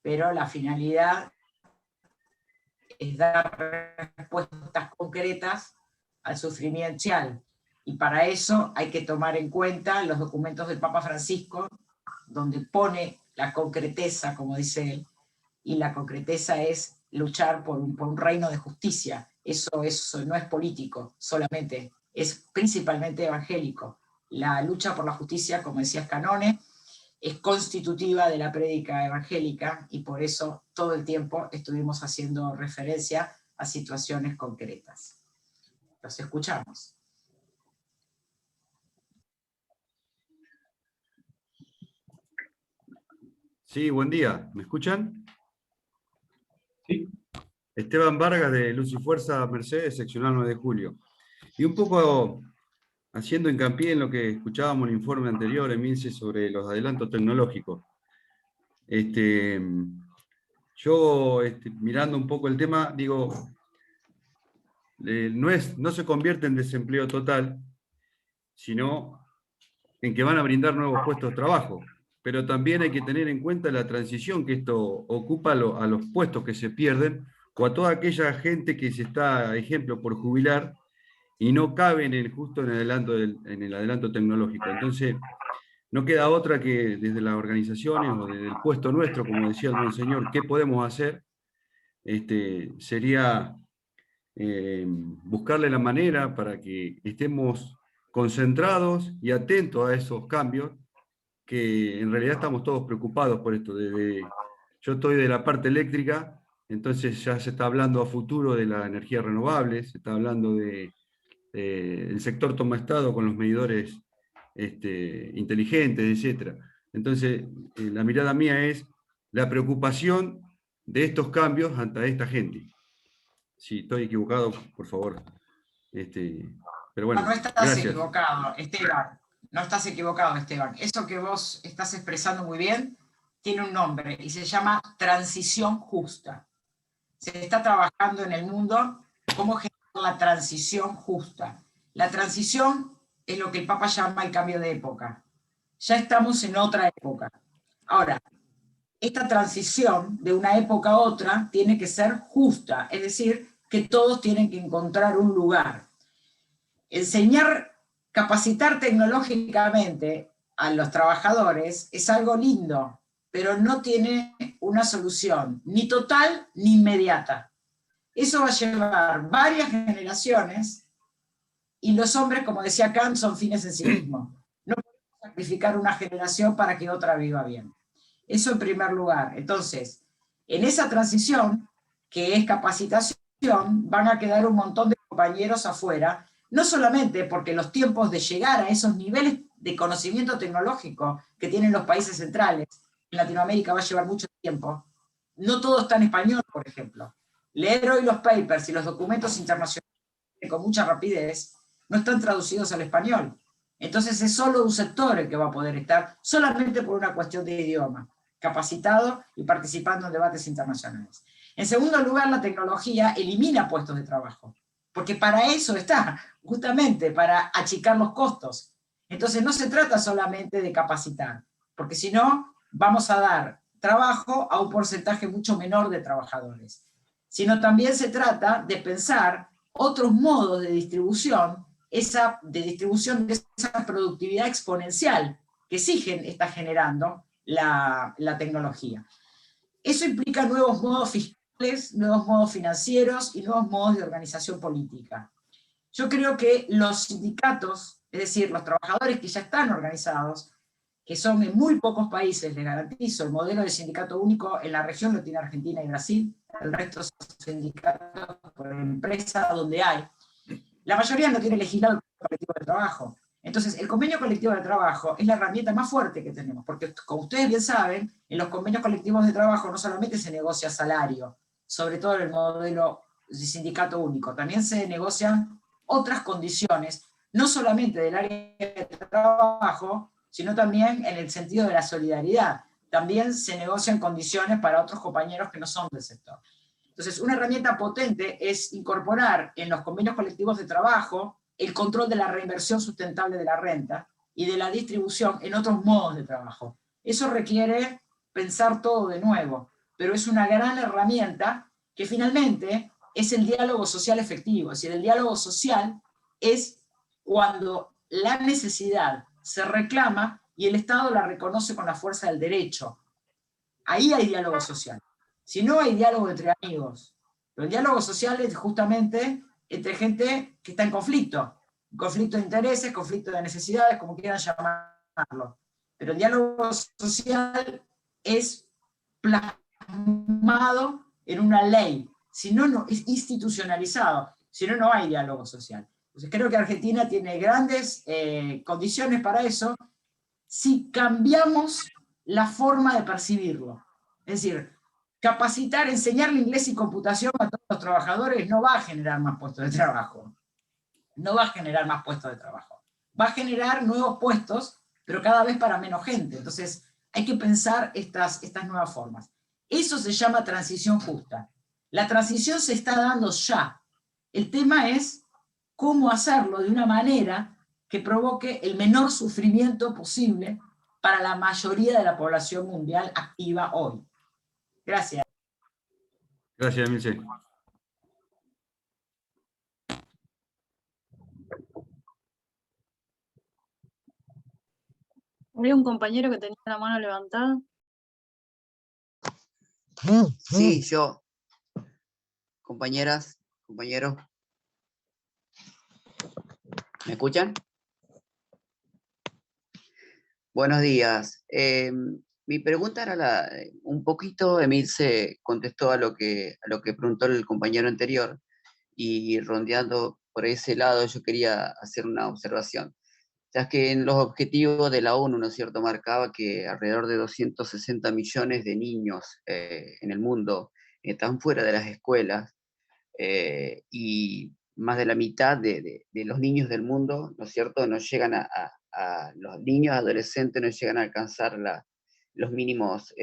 pero la finalidad es dar respuestas concretas al sufrimiento social. Y para eso hay que tomar en cuenta los documentos del Papa Francisco, donde pone la concreteza, como dice él, y la concreteza es luchar por un reino de justicia. Eso no es político solamente, es principalmente evangélico. La lucha por la justicia, como decía Canone, es constitutiva de la prédica evangélica, y por eso todo el tiempo estuvimos haciendo referencia a situaciones concretas. Los escuchamos.
Sí, buen día. ¿Me escuchan?
Sí.
Esteban Vargas, de Luz y Fuerza Mercedes, seccional 9 de julio. Y un poco haciendo hincapié en lo que escuchábamos en el informe anterior, Emilce, sobre los adelantos tecnológicos. Yo, mirando un poco el tema, digo, no se convierte en desempleo total, sino en que van a brindar nuevos puestos de trabajo. Pero también hay que tener en cuenta la transición que esto ocupa a los puestos que se pierden, o a toda aquella gente que se está, ejemplo, por jubilar, y no caben justo en el adelanto tecnológico. Entonces, no queda otra que desde las organizaciones o desde el puesto nuestro, como decía el monseñor, ¿qué podemos hacer? Sería buscarle la manera para que estemos concentrados y atentos a esos cambios, que en realidad estamos todos preocupados por esto. Yo estoy de la parte eléctrica, entonces ya se está hablando a futuro de la energía renovable, se está hablando el sector toma estado con los medidores inteligentes, etc. Entonces, la mirada mía es la preocupación de estos cambios ante esta gente. Si estoy equivocado, por favor. Pero bueno,
no estás
gracias.
equivocado, Esteban. No estás equivocado, Esteban. Eso que vos estás expresando muy bien tiene un nombre y se llama transición justa. Se está trabajando en el mundo cómo generar la transición justa. La transición es lo que el Papa llama el cambio de época. Ya estamos en otra época. Ahora, esta transición de una época a otra tiene que ser justa, es decir, que todos tienen que encontrar un lugar. Enseñar, capacitar tecnológicamente a los trabajadores es algo lindo, pero no tiene una solución ni total ni inmediata. Eso va a llevar varias generaciones, y los hombres, como decía Kant, son fines en sí mismos. No podemos sacrificar una generación para que otra viva bien. Eso en primer lugar. Entonces, en esa transición, que es capacitación, van a quedar un montón de compañeros afuera, no solamente porque los tiempos de llegar a esos niveles de conocimiento tecnológico que tienen los países centrales, en Latinoamérica va a llevar mucho tiempo. No todo está en español, por ejemplo. Leer hoy los papers y los documentos internacionales con mucha rapidez no están traducidos al español. Entonces es solo un sector el que va a poder estar, solamente por una cuestión de idioma, capacitado y participando en debates internacionales. En segundo lugar, la tecnología elimina puestos de trabajo, porque para eso está, justamente para achicar los costos. Entonces no se trata solamente de capacitar, porque si no, vamos a dar trabajo a un porcentaje mucho menor de trabajadores, sino también se trata de pensar otros modos de distribución de esa productividad exponencial que sí está generando la tecnología. Eso implica nuevos modos fiscales, nuevos modos financieros y nuevos modos de organización política. Yo creo que los sindicatos, es decir, los trabajadores que ya están organizados, que son en muy pocos países, les garantizo, el modelo de sindicato único en la región lo tiene Argentina y Brasil, el resto son sindicatos por empresa donde hay. La mayoría no tiene legislado el convenio colectivo de trabajo. Entonces, el convenio colectivo de trabajo es la herramienta más fuerte que tenemos, porque como ustedes bien saben, en los convenios colectivos de trabajo no solamente se negocia salario, sobre todo en el modelo de sindicato único, también se negocian otras condiciones, no solamente del área de trabajo, sino también en el sentido de la solidaridad, también se negocian condiciones para otros compañeros que no son del sector. Entonces, una herramienta potente es incorporar en los convenios colectivos de trabajo el control de la reinversión sustentable de la renta y de la distribución en otros modos de trabajo. Eso requiere pensar todo de nuevo, pero es una gran herramienta que finalmente es el diálogo social efectivo. Es decir, el diálogo social es cuando la necesidad se reclama y el Estado la reconoce con la fuerza del derecho. Ahí hay diálogo social. Si no, hay diálogo entre amigos. Pero el diálogo social es justamente entre gente que está en conflicto de intereses, conflicto de necesidades, como quieran llamarlo. Pero el diálogo social es plasmado en una ley, si no, no es institucionalizado, si no, no hay diálogo social. Entonces creo que Argentina tiene grandes condiciones para eso, si cambiamos la forma de percibirlo. Es decir, capacitar, enseñarle inglés y computación a todos los trabajadores no va a generar más puestos de trabajo. No va a generar más puestos de trabajo. Va a generar nuevos puestos, pero cada vez para menos gente. Entonces hay que pensar estas nuevas formas. Eso se llama transición justa. La transición se está dando ya. El tema es cómo hacerlo de una manera que provoque el menor sufrimiento posible para la mayoría de la población mundial activa hoy. Gracias.
Gracias, Emilce.
Había un compañero que tenía la mano levantada.
Sí, yo. Compañeras, compañeros. ¿Me escuchan? Buenos días. Mi pregunta era un poquito, Emilce contestó a lo que preguntó el compañero anterior, y rondeando por ese lado yo quería hacer una observación. Ya que en los objetivos de la ONU, ¿no es cierto?, marcaba que alrededor de 260 millones de niños en el mundo están fuera de las escuelas, y más de la mitad de los niños del mundo, ¿no es cierto?, no llegan los niños adolescentes no llegan a alcanzar los mínimos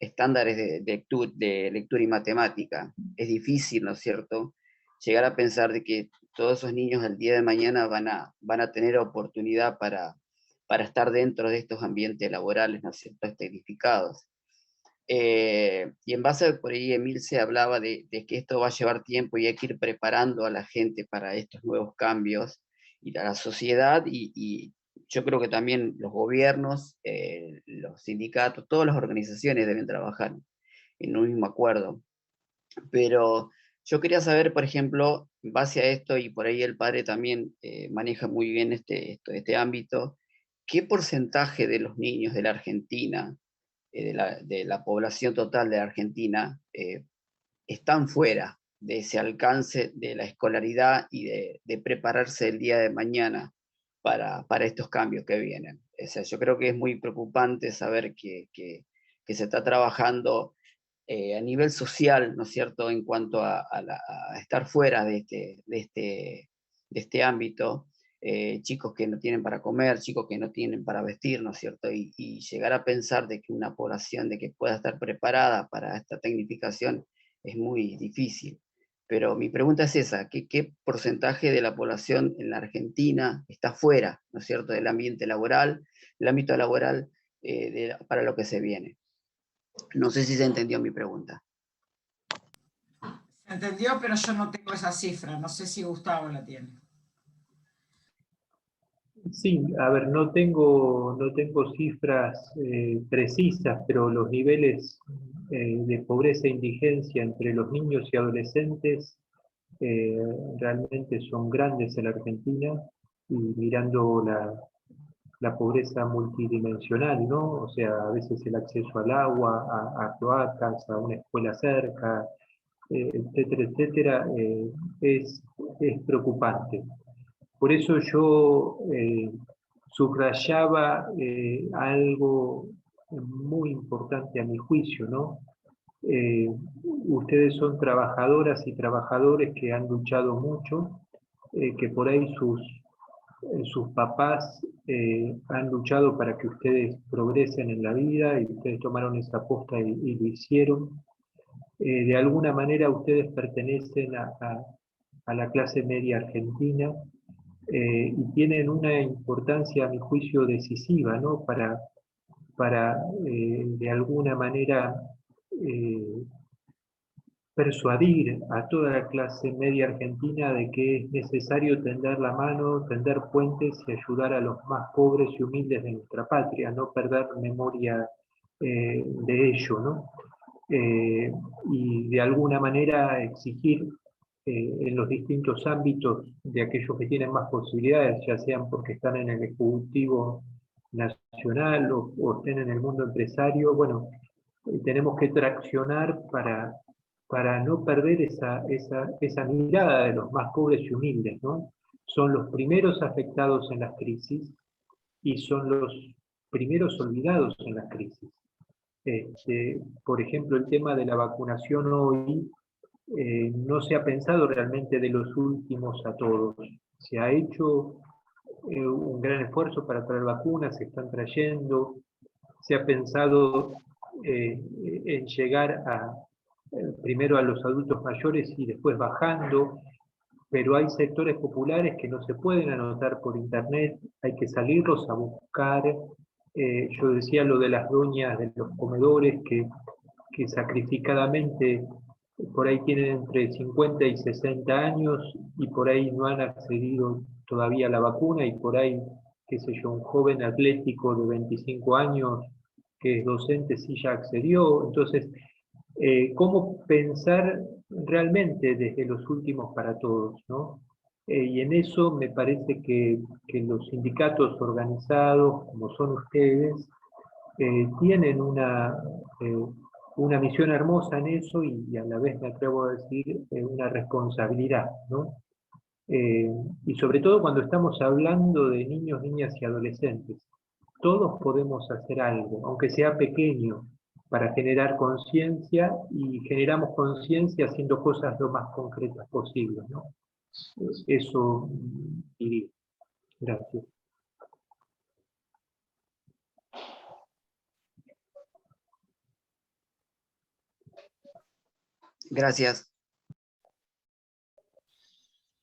estándares de lectura y matemática. Es difícil, ¿no es cierto?, llegar a pensar de que todos esos niños al día de mañana van a tener oportunidad para estar dentro de estos ambientes laborales, ¿no es cierto?, tecnificados. Y en base a por ahí Emilce hablaba de que esto va a llevar tiempo y hay que ir preparando a la gente para estos nuevos cambios, y a la sociedad, y yo creo que también los gobiernos, los sindicatos, todas las organizaciones deben trabajar en un mismo acuerdo. Pero yo quería saber, por ejemplo, en base a esto, y por ahí el padre también maneja muy bien este ámbito, ¿qué porcentaje de los niños de la Argentina, de la población total de la Argentina, están fuera de ese alcance de la escolaridad y de prepararse el día de mañana para estos cambios que vienen? O sea, yo creo que es muy preocupante saber que se está trabajando a nivel social, ¿no es cierto?, en cuanto a estar fuera de este ámbito, chicos que no tienen para comer, chicos que no tienen para vestir, ¿no es cierto?, y llegar a pensar de que una población de que pueda estar preparada para esta tecnificación es muy difícil. Pero mi pregunta es esa, ¿qué porcentaje de la población en la Argentina está fuera, ¿no es cierto?, del ambiente laboral, el ámbito laboral para lo que se viene? No sé si se entendió mi pregunta.
Se entendió, pero yo no tengo esa cifra. No sé si Gustavo la tiene.
Sí, a ver, no tengo cifras precisas, pero los niveles de pobreza e indigencia entre los niños y adolescentes realmente son grandes en la Argentina, y mirando la pobreza multidimensional, ¿no? O sea, a veces el acceso al agua, a cloacas, a una escuela cerca, etcétera, etcétera, es preocupante. Por eso yo subrayaba algo muy importante a mi juicio, ¿no? Ustedes son trabajadoras y trabajadores que han luchado mucho, que por ahí sus papás han luchado para que ustedes progresen en la vida y ustedes tomaron esa aposta y lo hicieron. De alguna manera ustedes pertenecen a la clase media argentina y tienen una importancia, a mi juicio, decisiva, ¿no? para de alguna manera persuadir a toda la clase media argentina de que es necesario tender la mano, tender puentes y ayudar a los más pobres y humildes de nuestra patria, no perder memoria de ello, ¿no? Y de alguna manera exigir en los distintos ámbitos de aquellos que tienen más posibilidades, ya sean porque están en el Ejecutivo Nacional o estén en el mundo empresario, bueno, tenemos que traccionar para no perder esa mirada de los más pobres y humildes, ¿no? Son los primeros afectados en las crisis y son los primeros olvidados en las crisis. Por ejemplo, el tema de la vacunación hoy no se ha pensado realmente de los últimos a todos. Se ha hecho un gran esfuerzo para traer vacunas, se están trayendo, se ha pensado en llegar primero a los adultos mayores y después bajando, pero hay sectores populares que no se pueden anotar por internet, hay que salirlos a buscar. Yo decía lo de las doñas de los comedores que sacrificadamente por ahí tienen entre 50 y 60 años y por ahí no han accedido todavía a la vacuna, y por ahí, qué sé yo, un joven atlético de 25 años que es docente sí ya accedió. Entonces, ¿cómo pensar realmente desde los últimos para todos, ¿no? Y en eso me parece que los sindicatos organizados, como son ustedes, tienen una misión hermosa en eso y a la vez me atrevo a decir una responsabilidad, ¿no? Y sobre todo cuando estamos hablando de niños, niñas y adolescentes. Todos podemos hacer algo, aunque sea pequeño, para generar conciencia, y generamos conciencia haciendo cosas lo más concretas posible, ¿no? Eso diría. Gracias.
Gracias.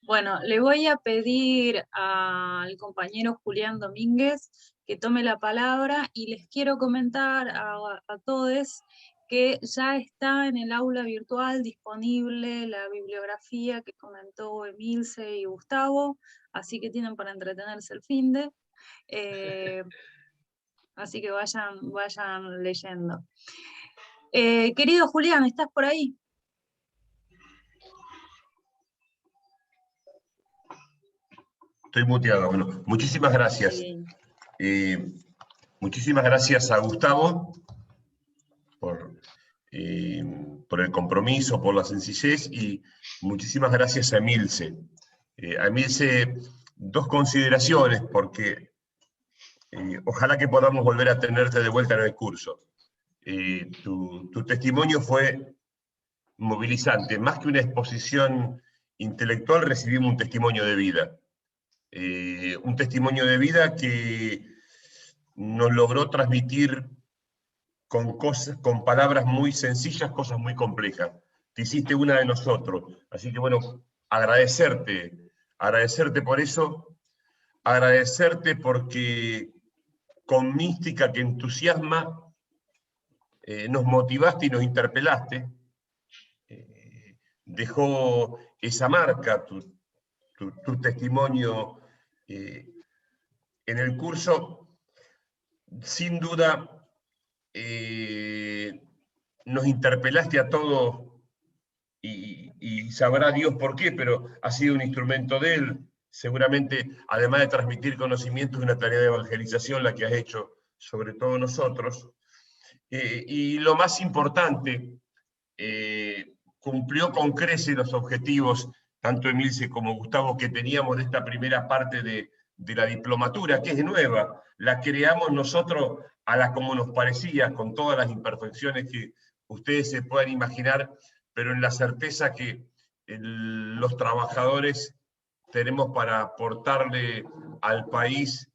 Bueno, le voy a pedir al compañero Julián Domínguez que tome la palabra y les quiero comentar a todos que ya está en el aula virtual disponible la bibliografía que comentó Emilce y Gustavo, así que tienen para entretenerse el finde. Así que vayan leyendo. Querido Julián, ¿estás por ahí?
Estoy muteado. Bueno, muchísimas gracias. Muchísimas gracias a Gustavo por el compromiso, por la sencillez, y muchísimas gracias a Emilce. A Emilce, dos consideraciones, porque ojalá que podamos volver a tenerte de vuelta en el curso. Tu testimonio fue movilizante. Más que una exposición intelectual, recibimos un testimonio de vida. Un testimonio de vida que nos logró transmitir con palabras muy sencillas, cosas muy complejas. Te hiciste una de nosotros. Así que bueno, agradecerte por eso, agradecerte porque con mística que entusiasma, nos motivaste y nos interpelaste. Dejó esa marca, tu testimonio en el curso. Sin duda, nos interpelaste a todos y sabrá Dios por qué, pero ha sido un instrumento de Él. Seguramente, además de transmitir conocimientos, es una tarea de evangelización la que has hecho sobre todos nosotros. Y lo más importante, cumplió con creces los objetivos, tanto Emilce como Gustavo, que teníamos de esta primera parte de la diplomatura, que es nueva. La creamos nosotros a la como nos parecía, con todas las imperfecciones que ustedes se puedan imaginar, pero en la certeza que los trabajadores tenemos para aportarle al país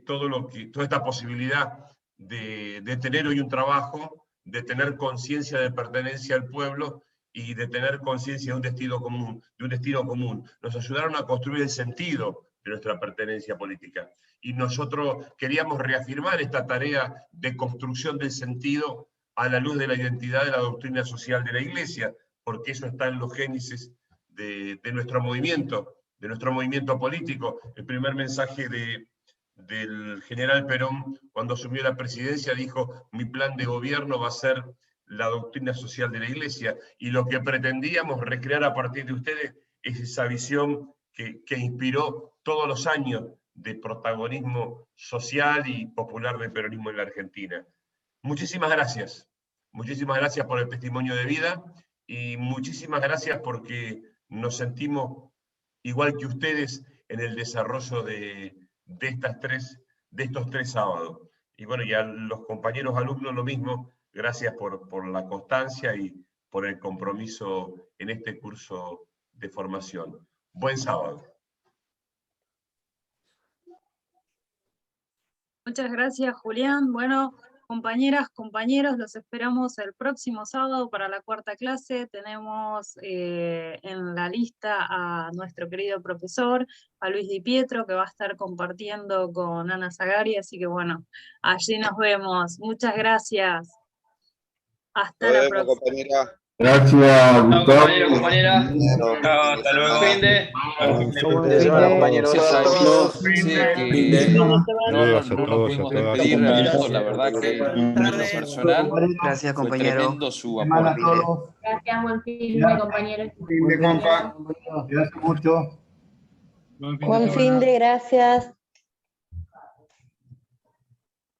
toda esta posibilidad de tener hoy un trabajo, de tener conciencia de pertenencia al pueblo y de tener conciencia de un destino común, Nos ayudaron a construir el sentido de nuestra pertenencia política. Y nosotros queríamos reafirmar esta tarea de construcción del sentido a la luz de la identidad de la doctrina social de la Iglesia, porque eso está en los génesis de nuestro movimiento político. El primer mensaje del general Perón, cuando asumió la presidencia, dijo: mi plan de gobierno va a ser la doctrina social de la Iglesia, y lo que pretendíamos recrear a partir de ustedes es esa visión que inspiró todos los años de protagonismo social y popular del peronismo en la Argentina. Muchísimas gracias por el testimonio de vida, y muchísimas gracias porque nos sentimos igual que ustedes en el desarrollo de estos tres sábados. Y bueno, y a los compañeros alumnos lo mismo, gracias por la constancia y por el compromiso en este curso de formación. Buen sábado.
Muchas gracias, Julián. Bueno, compañeras, compañeros, los esperamos el próximo sábado para la cuarta clase. Tenemos en la lista a nuestro querido profesor, a Luis Di Pietro, que va a estar compartiendo con Ana Zagari, así que bueno, allí nos vemos. Muchas gracias. Hasta la próxima.
Compañera.
Gracias,
Chao,
Gustavo.
compañero, compañera.
Chao,
Hasta luego. Fin de.
Compañeros,
Saludos a
no nos
todos,
pudimos
a todas.
despedir, la verdad que en lo personal
Gracias,
fue
compañero.
tremendo su aporte.
Gracias, buen fin de, compañeros.
Fin de, compa. Gracias mucho.
Buen fin de, gracias.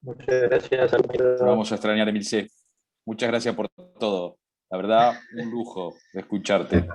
Muchas gracias.
Vamos a extrañar, Emilce. Muchas gracias por todo. La verdad, un lujo de escucharte.